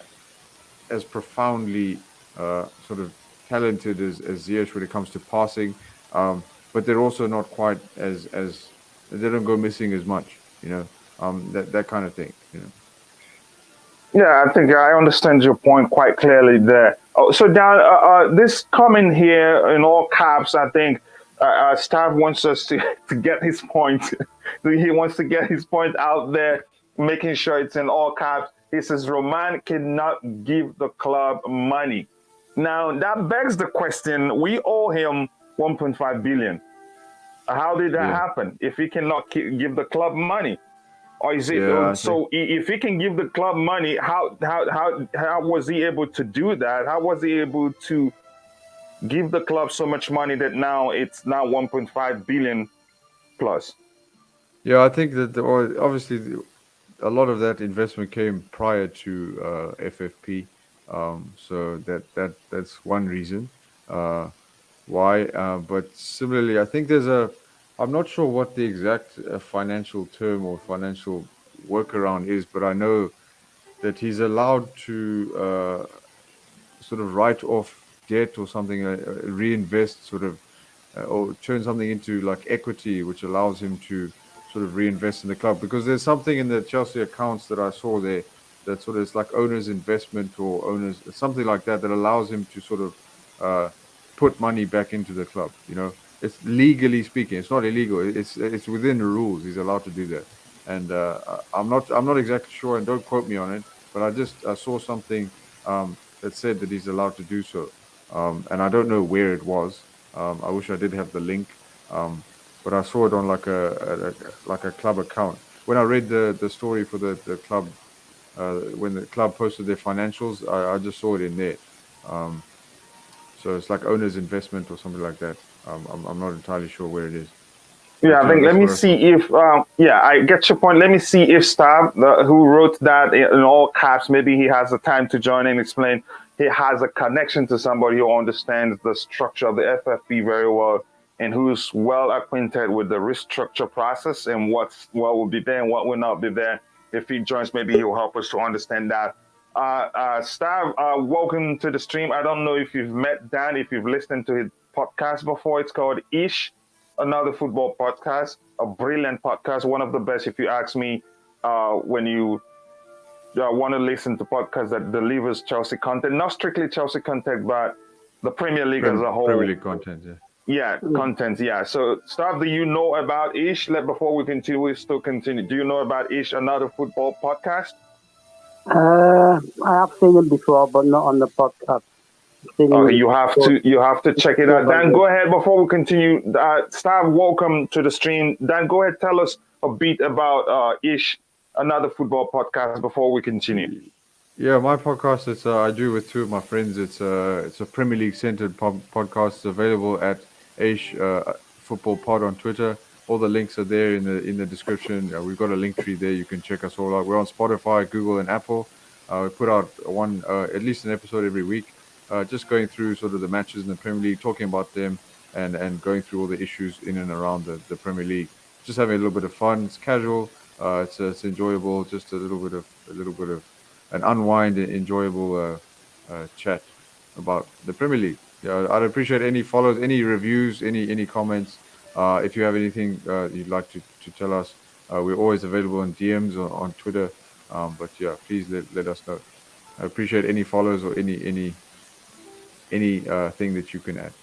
as profoundly sort of talented as Ziyech when it comes to passing. But they're also not quite as they don't go missing as much, you know, that kind of thing, you know. Yeah, I think I understand your point quite clearly there. Oh, so down this comment here in all caps, I think Stav wants us to, to get his point. He wants to get his point out there, making sure it's in all caps. He says Roman cannot give the club money. Now that begs the question: we owe him 1.5 billion. How did that Yeah, happen? If he cannot give the club money? Or is it yeah, I think. so? If he can give the club money, how was he able to do that? How was he able to give the club so much money that now it's now 1.5 billion plus? Yeah, I think that obviously a lot of that investment came prior to FFP, so that's one reason why. But similarly, I think I'm not sure what the exact financial term or financial workaround is, but I know that he's allowed to sort of write off debt or something, reinvest sort of, or turn something into like equity, which allows him to sort of reinvest in the club. Because there's something in the Chelsea accounts that I saw there that sort of is like owner's investment or owner's something like that that allows him to sort of uh, put money back into the club. You know, it's legally speaking, it's not illegal. It's within the rules. He's allowed to do that. And I'm not exactly sure, and don't quote me on it, but I saw something that said that he's allowed to do so. And I don't know where it was. I wish I did have the link, but I saw it on like a club account. When I read the story for the club, when the club posted their financials, I just saw it in there. Um, so it's like owner's investment or something like that. I'm not entirely sure where it is, Yeah, but I think let that's me what I see saw. if yeah, I get your point. Let me see if Stav, who wrote that in all caps, maybe he has the time to join and explain. He has a connection to somebody who understands the structure of the FFP very well and who's well acquainted with the restructure process and what will be there and what will not be there. If he joins, maybe he'll help us to understand that. Stav, welcome to the stream. I don't know if you've met Dan, if you've listened to his podcast before. It's called Ish, another football podcast, a brilliant podcast, one of the best, if you ask me. When you want to listen to podcasts that delivers Chelsea content, not strictly Chelsea content, but the Premier League as a Premier whole. League content, yeah. Yeah, content. Yeah. So, Stav, do you know about Ish? Before we continue, we still continue. Do you know about Ish, another football podcast? I have seen him before, but not on the podcast. I've seen him Okay, you have to check it out. Dan, go ahead before we continue. Stav, welcome to the stream. Dan, go ahead, tell us a bit about Ish, another football podcast before we continue. Yeah, my podcast. It's I do with two of my friends. It's a Premier League centered podcast. It's available at Eish Football Pod on Twitter. All the links are there in the description. We've got a link tree there. You can check us all out. We're on Spotify, Google, and Apple. We put out at least an episode every week, just going through sort of the matches in the Premier League, talking about them, and going through all the issues in and around the Premier League. Just having a little bit of fun. It's casual. It's enjoyable. Just a little bit of an unwind and enjoyable chat about the Premier League. Yeah, I'd appreciate any follows, any reviews, any comments. If you have anything you'd like to tell us, we're always available on DMs or on Twitter. But yeah, please let us know. I appreciate any follows or any thing that you can add.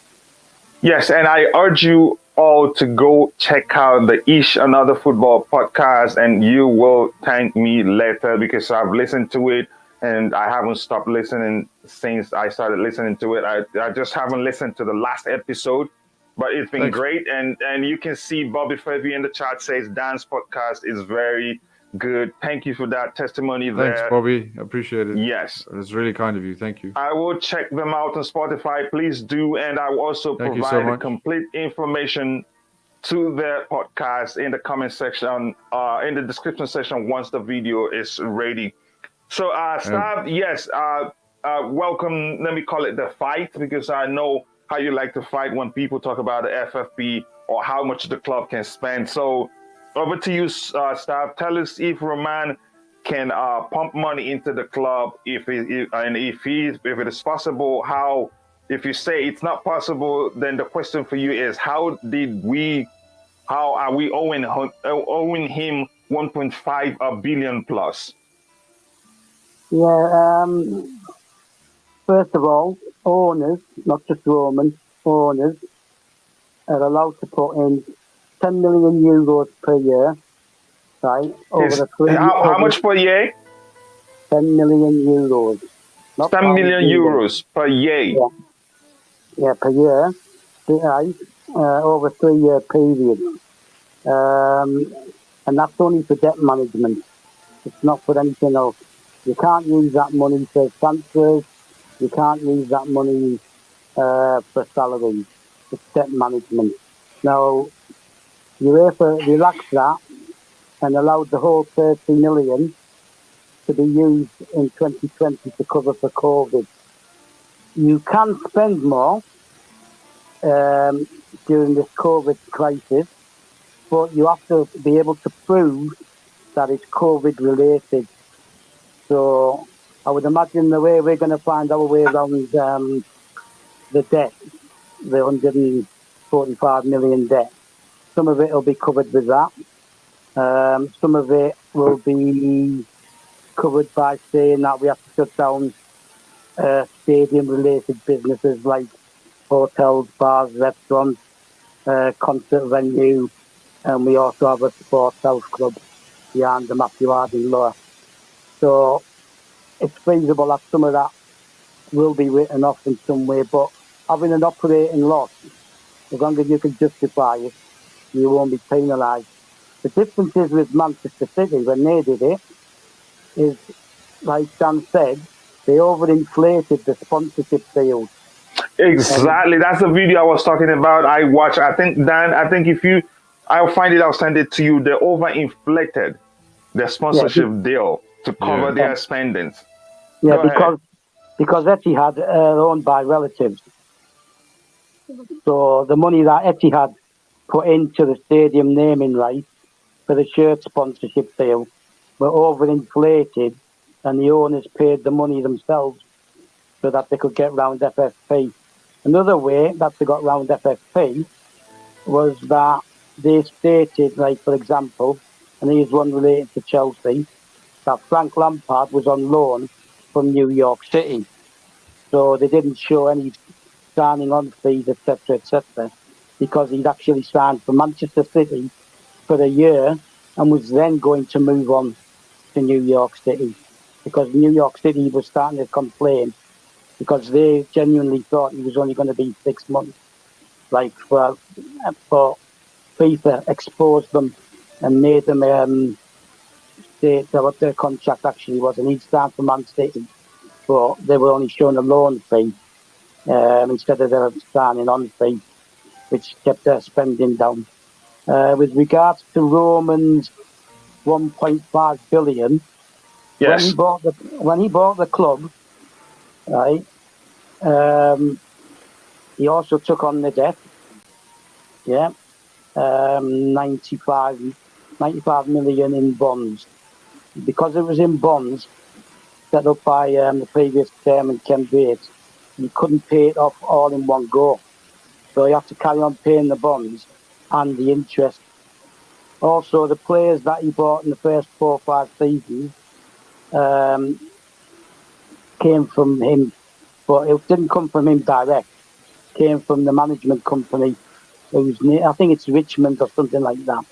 Yes, and I urge you all to go check out the Ish Another Football podcast, and you will thank me later because I've listened to it and I haven't stopped listening since I started listening to it. I just haven't listened to the last episode, but it's been Thanks. great. And you can see Bobby Fevy in the chat says Dan's podcast is very good. Thank you for that testimony there. Thanks, Bobby. Appreciate it. Yes. It's really kind of you. Thank you. I will check them out on Spotify. Please do. And I will also Thank you so provide the much. complete information to their podcast in the comment section, in the description section once the video is ready. So, Stav, yes, welcome. Let me call it the fight because I know how you like to fight when people talk about the FFP or how much the club can spend. So, over to you, Stav. Tell us if Roman can pump money into the club, if it is possible. How? If you say it's not possible, then the question for you is how are we owing him 1.5 billion plus? Yeah, first of all, owners, not just Roman, owners are allowed to put in 10 million euros per year, right? How much per year? 10 million euros. 10 million euros per year. Yeah, per year, right? Over a 3-year period. And that's only for debt management. It's not for anything else. You can't use that money for transfers. You can't use that money for salaries. It's debt management. Now, UEFA relaxed that and allowed the whole 30 million to be used in 2020 to cover for COVID. You can spend more during this COVID crisis, but you have to be able to prove that it's COVID related. So I would imagine the way we're going to find our way around the debt, the 145 million debt, some of it will be covered with that. Some of it will be covered by saying that we have to shut down stadium-related businesses like hotels, bars, restaurants, concert venue, and we also have a sports house club behind the Matthew Harding Lower. So it's feasible that some of that will be written off in some way, but having an operating loss, as long as you can justify it, you won't be penalised. The difference is with Manchester City, when they did it, is, like Dan said, they overinflated the sponsorship deals. Exactly. That's the video I was talking about. I watched. I think, Dan, I'll find it, I'll send it to you. They overinflated their sponsorship deal to cover their spendings. Yeah, because Etihad are owned by relatives. So the money that Etihad put into the stadium naming rights for the shirt sponsorship deal were overinflated, and the owners paid the money themselves so that they could get round FFP. Another way that they got round FFP was that they stated, like, for example, and here's one related to Chelsea, that Frank Lampard was on loan from New York City. So they didn't show any signing on fees, etc., because he'd actually signed for Manchester City for a year and was then going to move on to New York City. because New York City was starting to complain because they genuinely thought he was only going to be 6 months. Like, for FIFA exposed them and made them state what their contract actually was, and he'd start for Man City, but they were only showing a loan fee instead of their signing on fee, which kept their spending down. With regards to Roman's 1.5 billion, when he Yes. bought the club, right? He also took on the debt. Yeah, 95 million in bonds. Because it was in bonds set up by the previous chairman, Ken Bates, he couldn't pay it off all in one go. So he had to carry on paying the bonds and the interest. Also, the players that he bought in the first 4 or 5 seasons came from him, but it didn't come from him direct. It came from the management company, I think it's Richmond or something like that.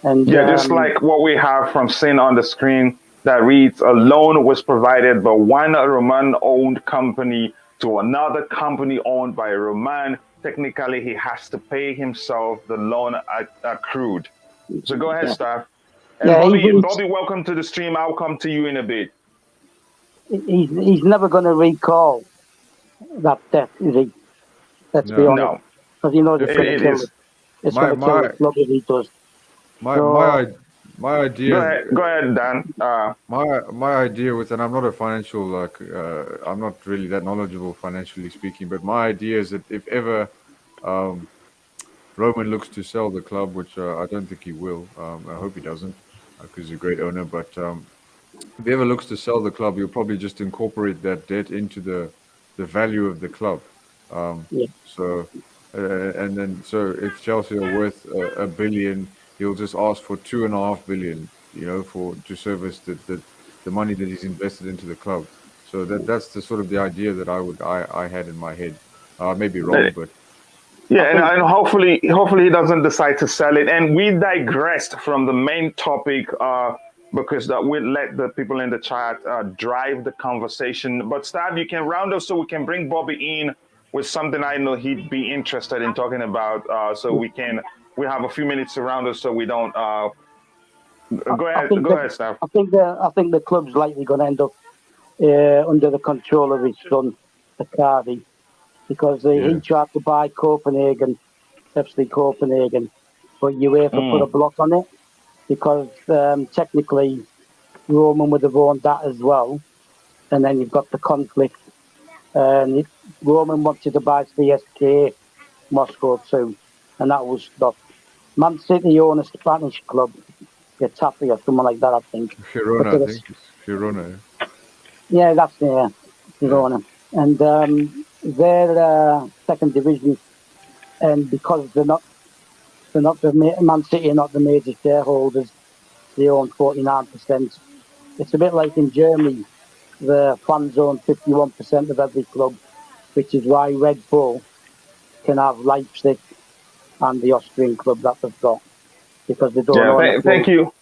And Yeah, just like what we have from Sin on the screen that reads, a loan was provided by one Roman-owned company to another company owned by Roman. Technically, he has to pay himself the loan accrued. So go ahead, Staff. And yeah, Bobby, welcome to the stream. I'll come to you in a bit. he's never going to recall that debt, is he? Let's be honest. No, Because he knows it's going to it kill is. it. It's going to kill the club if he does. My idea. Go ahead, Dan. My idea with, and I'm not a financial, I'm not really that knowledgeable financially speaking, but my idea is that if ever Roman looks to sell the club, which I don't think he will, I hope he doesn't, because he's a great owner, but if he ever looks to sell the club, he'll probably just incorporate that debt into the value of the club. Yeah. So, and then if Chelsea are worth a billion, he'll just ask for 2.5 billion, to service the money that he's invested into the club. So that's the sort of the idea that I had in my head. I may be wrong, but yeah, and hopefully he doesn't decide to sell it. And we digressed from the main topic because that we let the people in the chat drive the conversation. But Stab, you can round up so we can bring Bobby in with something I know he'd be interested in talking about. So we have a few minutes to round up so we don't. Go ahead, Stab. I think the club's likely going to end up under the control of his son, Icardi, because he tried to buy Copenhagen, FC Copenhagen, but UEFA put a block on it because technically Roman would have owned that as well, and then you've got the conflict. And Roman wanted to buy CSK Moscow too, and that was stopped. Man City own a Spanish club, Getafe or someone like that, I think. Girona, I think. Girona. Yeah, that's Girona. And they're second division, and because they're not Man City are not the major shareholders, they own 49%. It's a bit like in Germany, the fans own 51% of every club, which is why Red Bull can have Leipzig and the Austrian club that they've got, because they don't own thank you.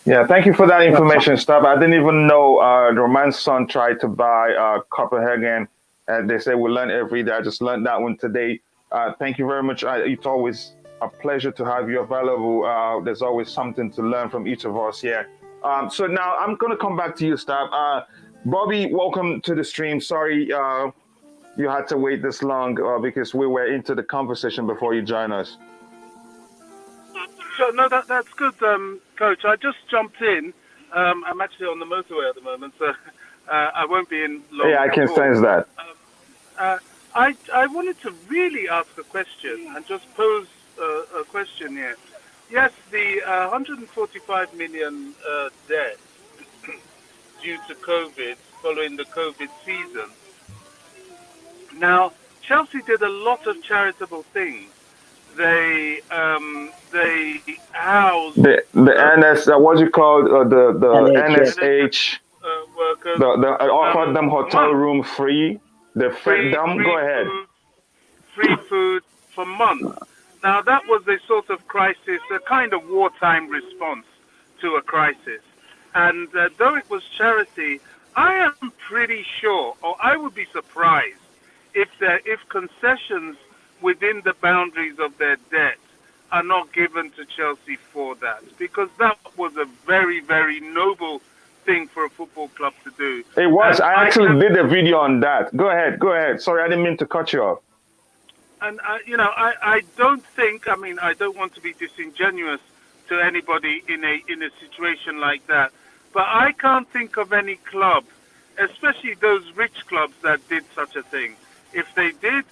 Yeah, thank you for that information, Stab. I didn't even know Roman's son tried to buy Copenhagen, and they say we learn every day. I just learned that one today. Thank you very much. It's always a pleasure to have you available. There's always something to learn from each of us here. So now I'm going to come back to you, Stab. Bobby, welcome to the stream. Sorry you had to wait this long because we were into the conversation before you joined us. So, no, that's good, Coach. I just jumped in. I'm actually on the motorway at the moment, so I won't be in long. Yeah, I can sense that. I wanted to really ask a question and just pose a question here. Yes, the 145 million debt due to COVID following the COVID season. Now, Chelsea did a lot of charitable things. They housed the NS what's it called the NSH workers. The offered them hotel room free. They fed them. Go ahead. Free food for months. Now that was a sort of crisis, a kind of wartime response to a crisis. And though it was charity, I am pretty sure, or I would be surprised, if concessions within the boundaries of their debt are not given to Chelsea for that, because that was a very, very noble thing for a football club to do. It was. And I actually did a video on that. Go ahead. Go ahead. Sorry, I didn't mean to cut you off. And I don't think. I mean, I don't want to be disingenuous to anybody in a situation like that, but I can't think of any club, especially those rich clubs, that did such a thing. If they did,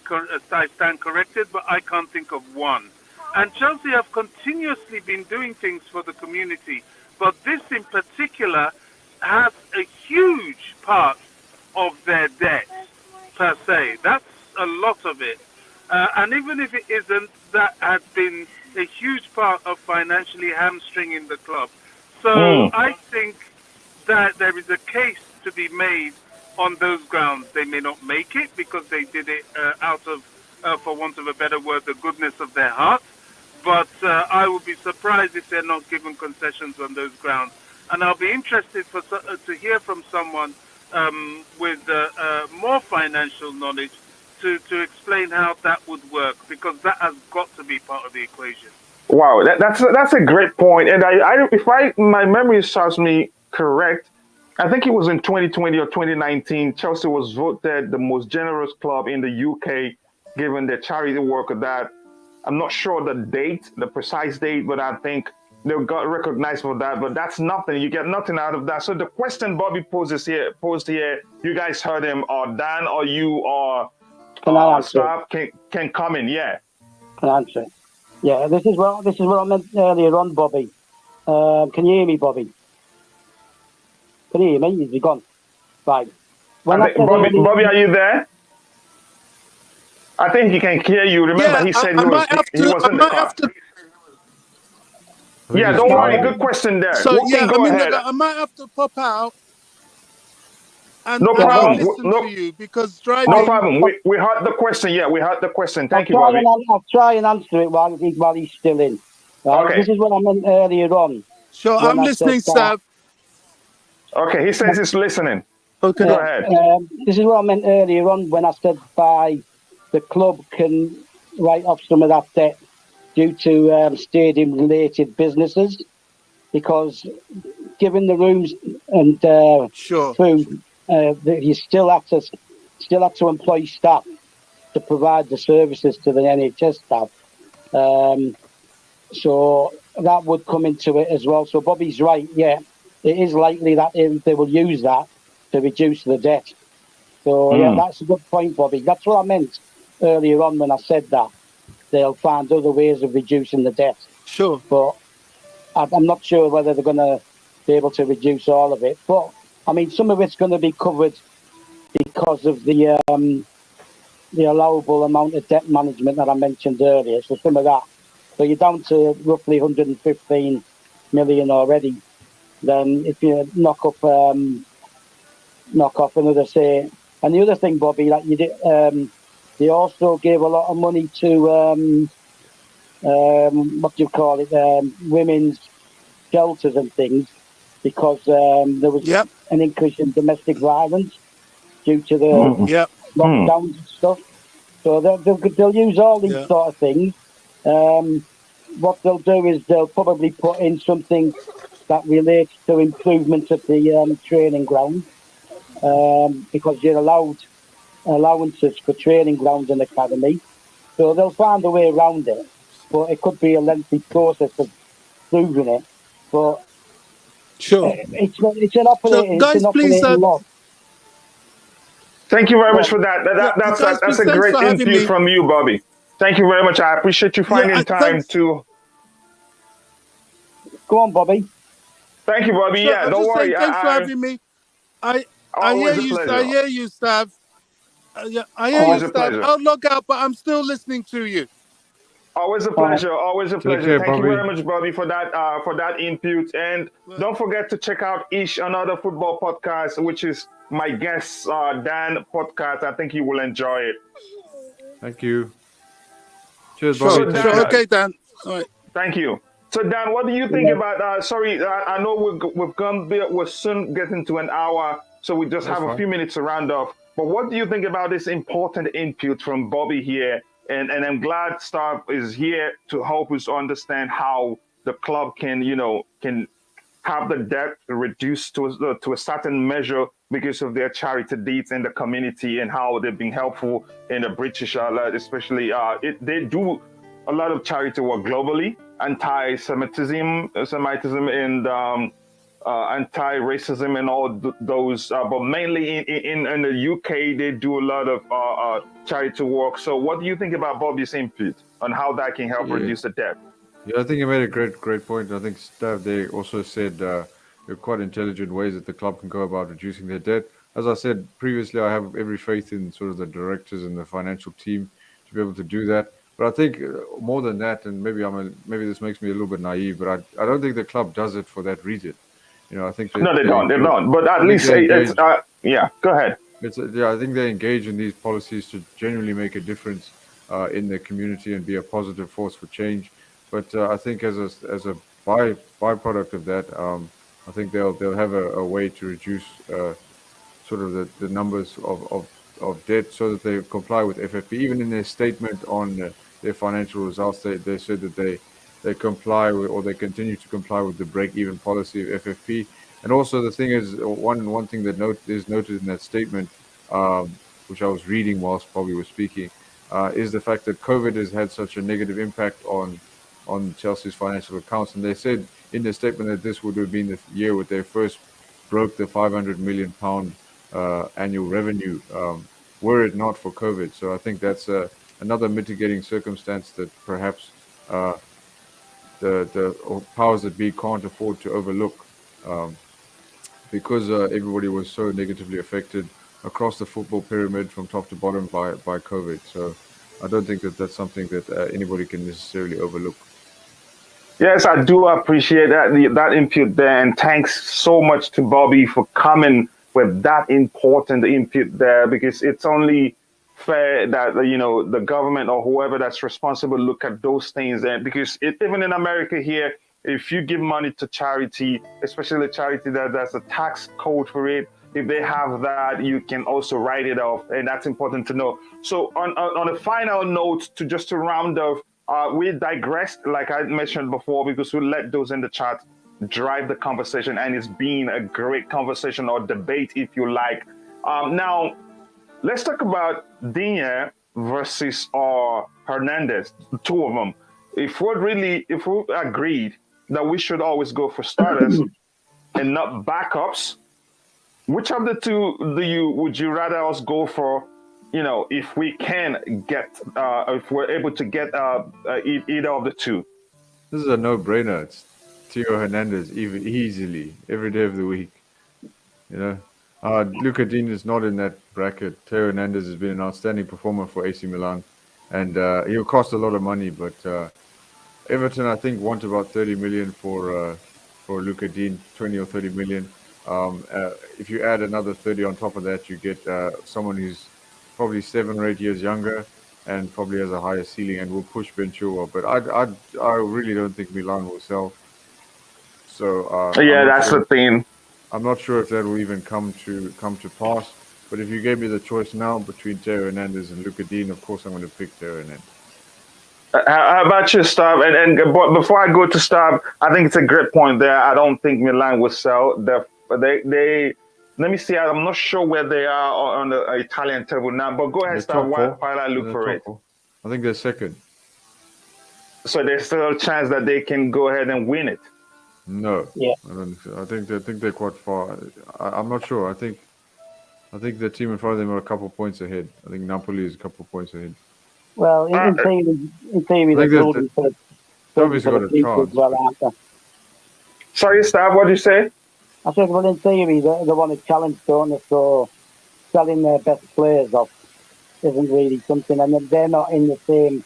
I stand corrected, but I can't think of one. And Chelsea have continuously been doing things for the community, but this in particular has a huge part of their debt per se. That's a lot of it. And even if it isn't, that has been a huge part of financially hamstringing the club. So I think that there is a case to be made on those grounds. They may not make it because they did it out of, for want of a better word, the goodness of their heart. But I would be surprised if they're not given concessions on those grounds. And I'll be interested to hear from someone with more financial knowledge to explain how that would work, because that has got to be part of the equation. Wow, that's a great point. And if my memory serves me correct, I think it was in 2020 or 2019, Chelsea was voted the most generous club in the UK, given their charity work of that. I'm not sure the precise date, but I think they got recognized for that. But that's nothing. You get nothing out of that. So the question Bobby posed here, you guys heard him, or Dan, or you, or staff can come in. Yeah. Can I answer it? Yeah, this is what I meant earlier on, Bobby. Can you hear me, Bobby? Can you hear me? Is he gone? Right. Bobby, are you there? I think he can hear you. Remember, he said he was in the car. Yeah, don't worry. Good question there. So Go ahead. I might have to pop out. And no problem. Listen to you because driving. No problem. We heard the question. Yeah, we heard the question. Thank you, Bobby. I'll try and answer it while he's still in. Right? Okay. This is what I meant earlier on. Sure, I'm listening, Sav. Okay, he says he's listening. Okay. Go ahead. This is what I meant earlier on when I said the club can write off some of that debt due to stadium-related businesses, because given the rooms and food, you still have to employ staff to provide the services to the NHS staff. So that would come into it as well. So Bobby's right. Yeah, it is likely that they will use that to reduce the debt. So yeah, that's a good point, Bobby. That's what I meant earlier on when I said that they'll find other ways of reducing the debt. Sure. But I'm not sure whether they're going to be able to reduce all of it. But I mean, some of it's going to be covered because of the allowable amount of debt management that I mentioned earlier. So some of that. So you're down to roughly 115 million already. Then if you knock off another, say, and the other thing, Bobby, that you did, they also gave a lot of money to what do you call it, women's shelters and things, because there was an increase in domestic violence due to the lockdowns and stuff. So they'll use all these sort of things. What they'll do is they'll probably put in something that relates to improvement of the training ground, because you're allowed allowances for training grounds and academy. So they'll find a way around it, but it could be a lengthy process of proving it. But it's an operating loss. Thank you very much for that. That's a great input from you, Bobby. Thank you very much. I appreciate you finding time to. Go on, Bobby. Thank you, Bobby. Yeah, don't worry. Thanks for having me. I hear you, Sav. I hear you, Sav. I'll log out, but I'm still listening to you. Always a pleasure. Always a pleasure. Thank you Bobby. very much, Bobby, for that input. And don't forget to check out Eish, another football podcast, which is my guest Dan podcast. I think you will enjoy it. Thank you. Cheers, Bobby. Sure. Okay, Dan. All right. Thank you. So Dan, what do you think about? Sorry, I know we're soon getting to an hour, so we just have a few minutes to round off. But what do you think about this important input from Bobby here? And I'm glad Stav is here to help us understand how the club can have the debt reduced to a certain measure because of their charity deeds in the community and how they've been helpful in the British, especially they do a lot of charity work globally, anti-Semitism, and anti-racism and all those. But mainly in the UK, they do a lot of charity work. So what do you think about Bobby's input on how that can help reduce the debt? Yeah, I think you made a great point. I think Stav, they also said there are quite intelligent ways that the club can go about reducing their debt. As I said previously, I have every faith in sort of the directors and the financial team to be able to do that. But I think more than that, and maybe this makes me a little bit naive, but I don't think the club does it for that reason. I think they don't. But at least it's yeah. Go ahead. I think they engage in these policies to genuinely make a difference in their community and be a positive force for change. But I think as a byproduct of that, I think they'll have a way to reduce sort of the numbers of debt so that they comply with FFP. Even in their statement on their financial results, they said that they comply with, or they continue to comply with the break-even policy of FFP. And also the thing is, one thing that is noted in that statement, which I was reading whilst Bobby was speaking, is the fact that COVID has had such a negative impact on Chelsea's financial accounts. And they said in their statement that this would have been the year where they first broke the £500 million annual revenue, were it not for COVID. So I think that's another mitigating circumstance that perhaps the powers that be can't afford to overlook, because everybody was so negatively affected across the football pyramid from top to bottom by COVID. So I don't think that that's something that anybody can necessarily overlook. Yes, I do appreciate that input there, and thanks so much to Bobby for coming with that important input there, because it's only fair that the government or whoever that's responsible look at those things. And because even in America here, if you give money to charity, especially a charity that's a tax code for it, if they have that, you can also write it off, and that's important to know. So on a final note, just to round off, we digressed, like I mentioned before, because we let those in the chat drive the conversation, and it's been a great conversation or debate, if you like. Now, let's talk about Digne versus Hernandez, the two of them. If we agreed that we should always go for starters and not backups, which of the two would you rather us go for? If we can get, if we're able to get either of the two. This is a no-brainer. It's Theo Hernandez, easily, every day of the week. Luca Digne is not in that bracket. Theo Hernandez has been an outstanding performer for AC Milan, and he'll cost a lot of money. But Everton, I think, want about 30 million for Luca Digne, 20 or 30 million. If you add another 30 on top of that, you get someone who's probably 7 or 8 years younger and probably has a higher ceiling and will push Ben Chilwell. But I really don't think Milan will sell. So that's the thing. I'm not sure if that will even come to pass. But if you gave me the choice now between Theo Hernandez and Luca Digne, of course I'm going to pick Theo Hernandez. How about you, Stav? And before I go to Stav, I think it's a great point there. I don't think Milan will sell. They let me see. I'm not sure where they are on the Italian table now. But go ahead, Stav, while I look for it. I think they're second. So there's still a chance that they can go ahead and win it. No. Yeah. I think they're quite far. I'm not sure. I think the team in front of them are a couple of points ahead. I think Napoli is a couple of points ahead. Well, in theory, they're building for the future as well, aren't they? Sorry, Stav, what did you say? I said, well, in theory, they want to challenge, don't they? So selling their best players off isn't really something, and they're not in the same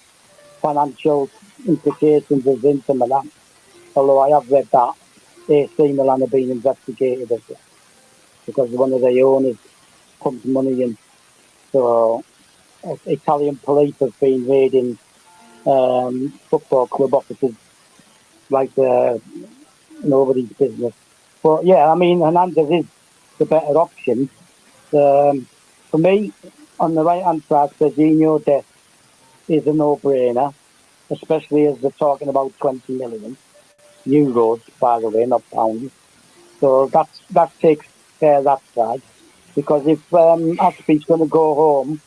financial implications as Inter Milan. Although I have read that AC Milan are being investigated as well, because one of their owners pumped money in. So Italian police have been raiding football club offices like nobody's business. But yeah, I mean, Hernandez is the better option. For me, on the right hand side, Serginho Dest is a no-brainer, especially as they're talking about 20 million euros, by the way, not pounds. So that takes care of that side. Because if Aspie's going to go home,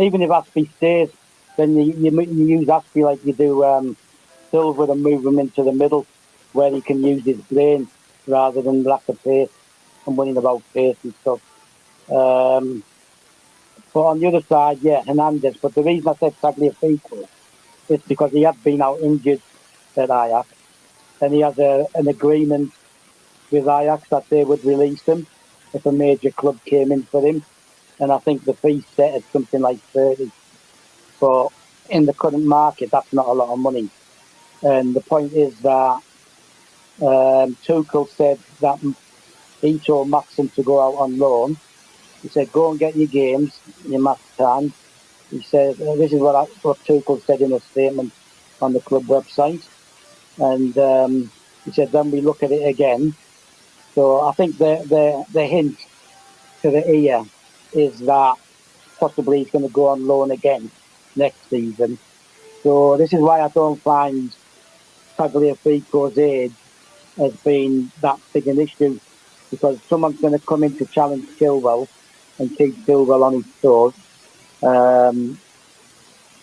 even if Aspie stays, then you use Aspie like you do Silver and move him into the middle where he can use his brain rather than lack of pace and winning about pace and stuff. But on the other side, yeah, Hernandez. But the reason I said Tagliafico is because he had been out injured at Ajax, and he has an agreement with Ajax that they would release him if a major club came in for him. And I think the fee set at something like 30. But in the current market, that's not a lot of money. And the point is that Tuchel said that he told Maxim to go out on loan. He said, go and get your games, your match time. He said, this is what Tuchel said in a statement on the club website. And he said, then we look at it again. So I think the hint to the ear is that possibly he's going to go on loan again next season. So this is why I don't find Tagliafico's age has been that big an issue, because someone's going to come in to challenge Chilwell and keep Chilwell on his toes.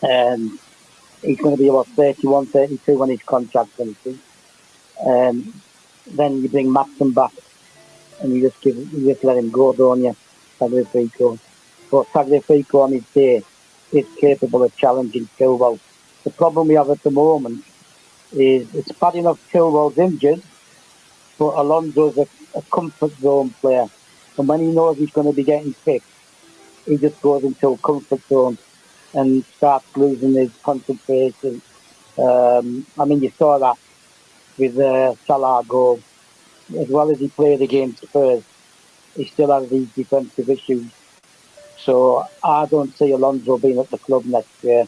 And he's going to be about 31, 32 when his contract finishes. And then you bring Maxim back and you just let him go, don't you, Tagliafico? But Tagliafico on his day is capable of challenging Chilwell. The problem we have at the moment is it's bad enough Chilwell's injured, but Alonso's a comfort zone player. And when he knows he's going to be getting kicked, he just goes into a comfort zone and starts losing his concentration. I mean, you saw that with Salah goal. As well as he played against Spurs, he still has these defensive issues. So I don't see Alonso being at the club next year.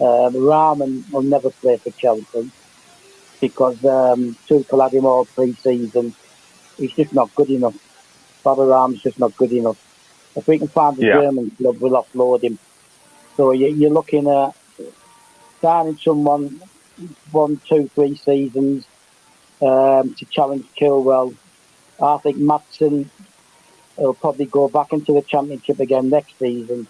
Rahman will never play for Chelsea because Tuchel had him all pre-season. He's just not good enough. Bobby Rahman's just not good enough. If we can find a German club, we'll offload him. So you're looking at signing someone 1, 2, 3 seasons to challenge Chilwell. I think Maatsen will probably go back into the Championship again next season,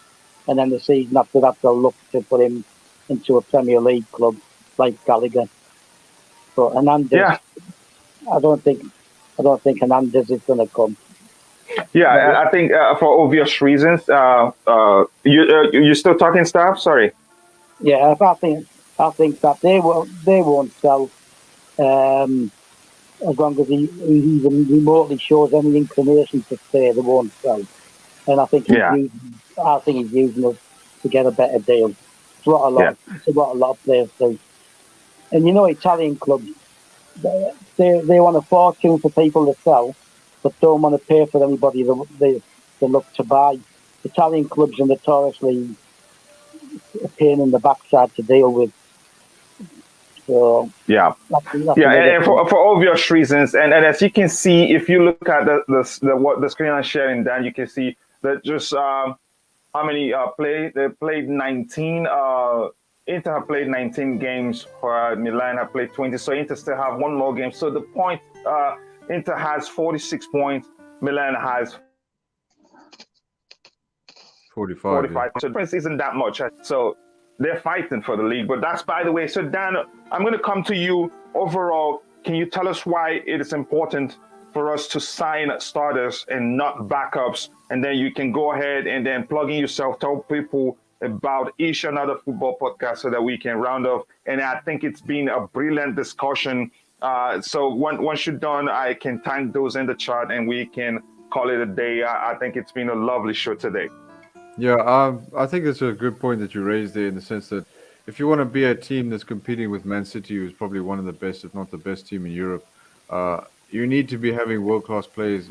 and then the season after that they'll look to put him into a Premier League club like Gallagher. But Hernandez, I don't think Hernandez is going to come. Yeah, I think for obvious reasons. You still talking, Staff? Sorry. Yeah, I think that they won't sell as long as he even remotely shows any inclination to stay. They won't sell, and I think he's using us to get a better deal. It's what a lot of players do. And you know, Italian clubs, they want a fortune for people to sell, but don't want to pay for anybody they look to buy. Italian clubs are notoriously a pain in the backside to deal with. So and for obvious reasons, and as you can see, if you look at the screen I'm sharing, Dan, you can see that just how many they played 19. Inter have played 19 games, for Milan have played 20. So Inter still have one more game. So the point, Inter has 46 points, Milan has 45. So the difference isn't that much. So they're fighting for the league. But that's by the way. So Dan, I'm going to come to you. Overall, can you tell us why it is important for us to sign starters and not backups? And then you can go ahead and then plug in yourself, tell people about Eish, another football podcast, so that we can round off. And I think it's been a brilliant discussion. So once you're done, I can thank those in the chat and we can call it a day. I think it's been a lovely show today. Yeah, I think it's a good point that you raised there, in the sense that if you want to be a team that's competing with Man City, who's probably one of the best, if not the best team in Europe, you need to be having world-class players,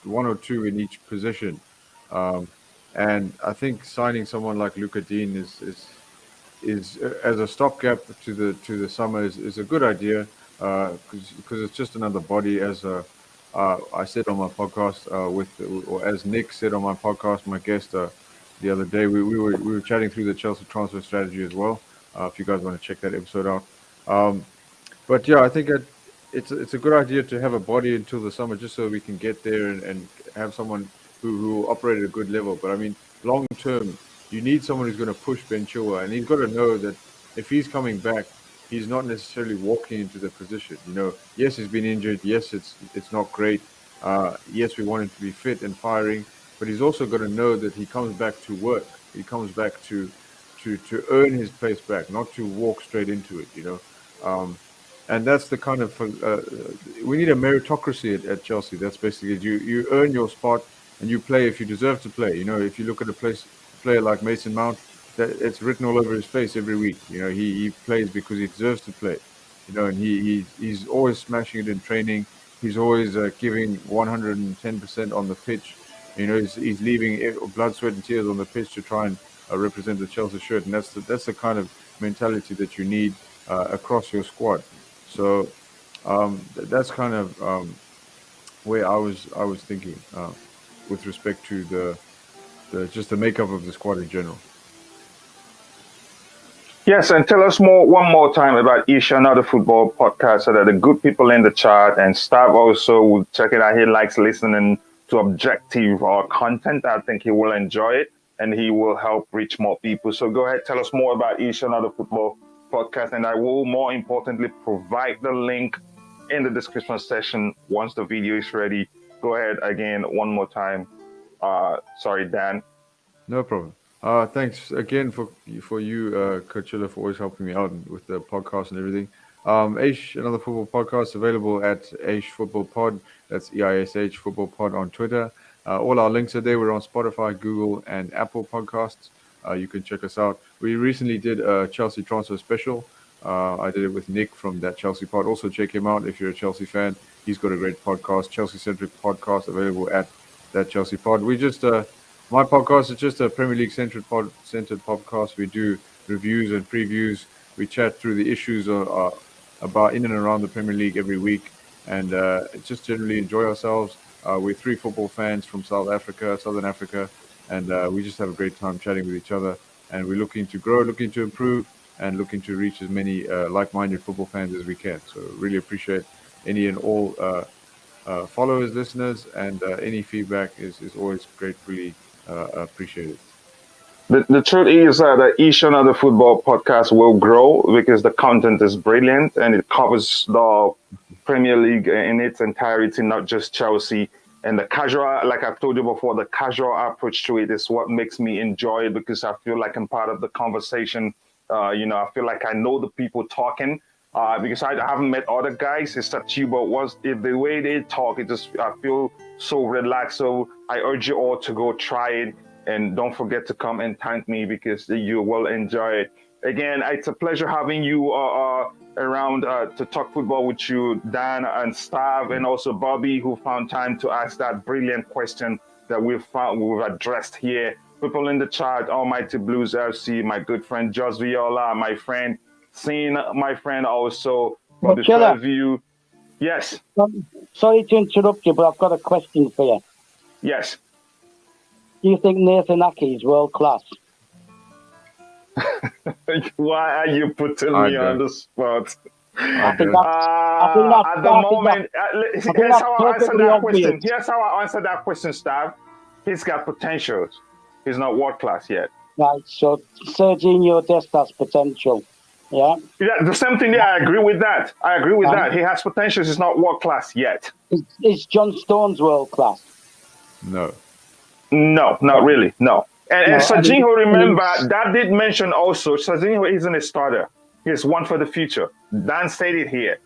1 or 2 in each position. And I think signing someone like Luca Dean is is as a stopgap to the summer is a good idea because it's just another body. As I said on my podcast or as Nick said on my podcast, my guest the other day, we were chatting through the Chelsea transfer strategy as well. If you guys want to check that episode out. But yeah, I think it's a good idea to have a body until the summer, just so we can get there and have someone who operate at a good level. But I mean, long term, you need someone who's going to push Ben Chilwell, and he's got to know that if he's coming back, he's not necessarily walking into the position. Yes, he's been injured. Yes, it's not great. Yes, we want him to be fit and firing, but he's also got to know that he comes back to work. He comes back to earn his place back, not to walk straight into it. And that's the kind of we need a meritocracy at Chelsea. That's basically it. You earn your spot and you play if you deserve to play. If you look at a player like Mason Mount, that it's written all over his face every week. He plays because he deserves to play. And he's always smashing it in training. He's always giving 110% on the pitch. He's leaving blood, sweat, and tears on the pitch to try and represent the Chelsea shirt. And that's the kind of mentality that you need across your squad. So that's kind of where I was thinking with respect to the makeup of the squad in general. Yes, and tell us one more time about Eish, another football podcast, so that the good people in the chat and staff also will check it out. He likes listening to objective content. I think he will enjoy it and he will help reach more people. So go ahead, tell us more about Eish, another football podcast, and I will more importantly provide the link in the description section once the video is ready. Go ahead again one more time. Sorry, Dan. No problem. Thanks again for you, Coachila, for always helping me out with the podcast and everything. Eish, another football podcast, available at Eish Football Pod. That's EISH Football Pod on Twitter. All our links are there. We're on Spotify, Google, and Apple Podcasts. You can check us out. We recently did a Chelsea transfer special. I did it with Nick from That Chelsea Pod. Also check him out if you're a Chelsea fan. He's got a great podcast, Chelsea-centric podcast, available at That Chelsea Pod. My podcast is just a Premier League centered podcast. We do reviews and previews. We chat through the issues about in and around the Premier League every week, and just generally enjoy ourselves. We're three football fans from Southern Africa, and we just have a great time chatting with each other. And we're looking to grow, looking to improve, and looking to reach as many like-minded football fans as we can. So really appreciate any and all followers, listeners, and any feedback is always gratefully appreciated. The truth is that each another football podcast will grow because the content is brilliant and it covers the Premier League in its entirety, not just Chelsea. And the casual, like I've told you before, the casual approach to it is what makes me enjoy it, because I feel like I'm part of the conversation. I feel like I know the people talking because I haven't met other guys except you. But if the way they talk, I feel so relaxed. So I urge you all to go try it. And don't forget to come and thank me because you will enjoy it. Again, it's a pleasure having you around to talk football with you, Dan and Stav, and also Bobby, who found time to ask that brilliant question that we've addressed here. People in the chat, Almighty Blues FC, my good friend Jos Viola, my friend Sin, my friend also, Bobby Fairview. Yes. Sorry to interrupt you, but I've got a question for you. Yes. Do you think Nathan Ake is world class? Why are you putting me on the spot? At the moment, here's how I answer that question. Here's how I answer that question, Stav. He's got potential. He's not world class yet. Right, so Serginho Dest has potential. Yeah. Yeah, the same thing. Yeah, I agree with that. That. He has potential. He's not world class yet. Is John Stones world class? No. No, not really. No. And Serginho, remember, that did mention also, Serginho isn't a starter. He's one for the future. Dan said it here.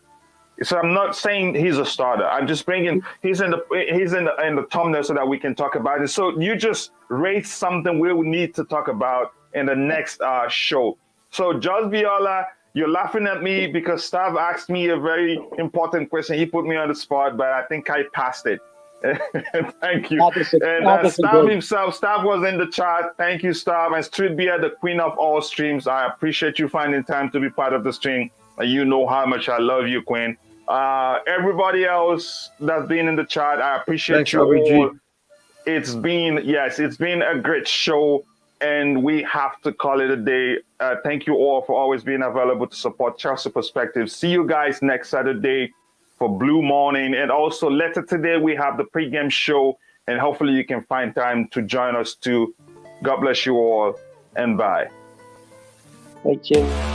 So I'm not saying he's a starter. I'm just bringing, he's in the thumbnail so that we can talk about it. So you just raised something we will need to talk about in the next show. So Jos Viola, you're laughing at me because Stav asked me a very important question. He put me on the spot, but I think I passed it. Thank you. And Stav himself, Stav was in the chat. Thank you, Stav. And Street Beer, the queen of all streams. I appreciate you finding time to be part of the stream. You know how much I love you, Queen. Everybody else that's been in the chat, I appreciate you all. It's been a great show, and we have to call it a day. Thank you all for always being available to support Chelsea Perspective. See you guys next Saturday for Blue Morning. And also later today, we have the pregame show, and hopefully you can find time to join us too. God bless you all, and bye. Thank you.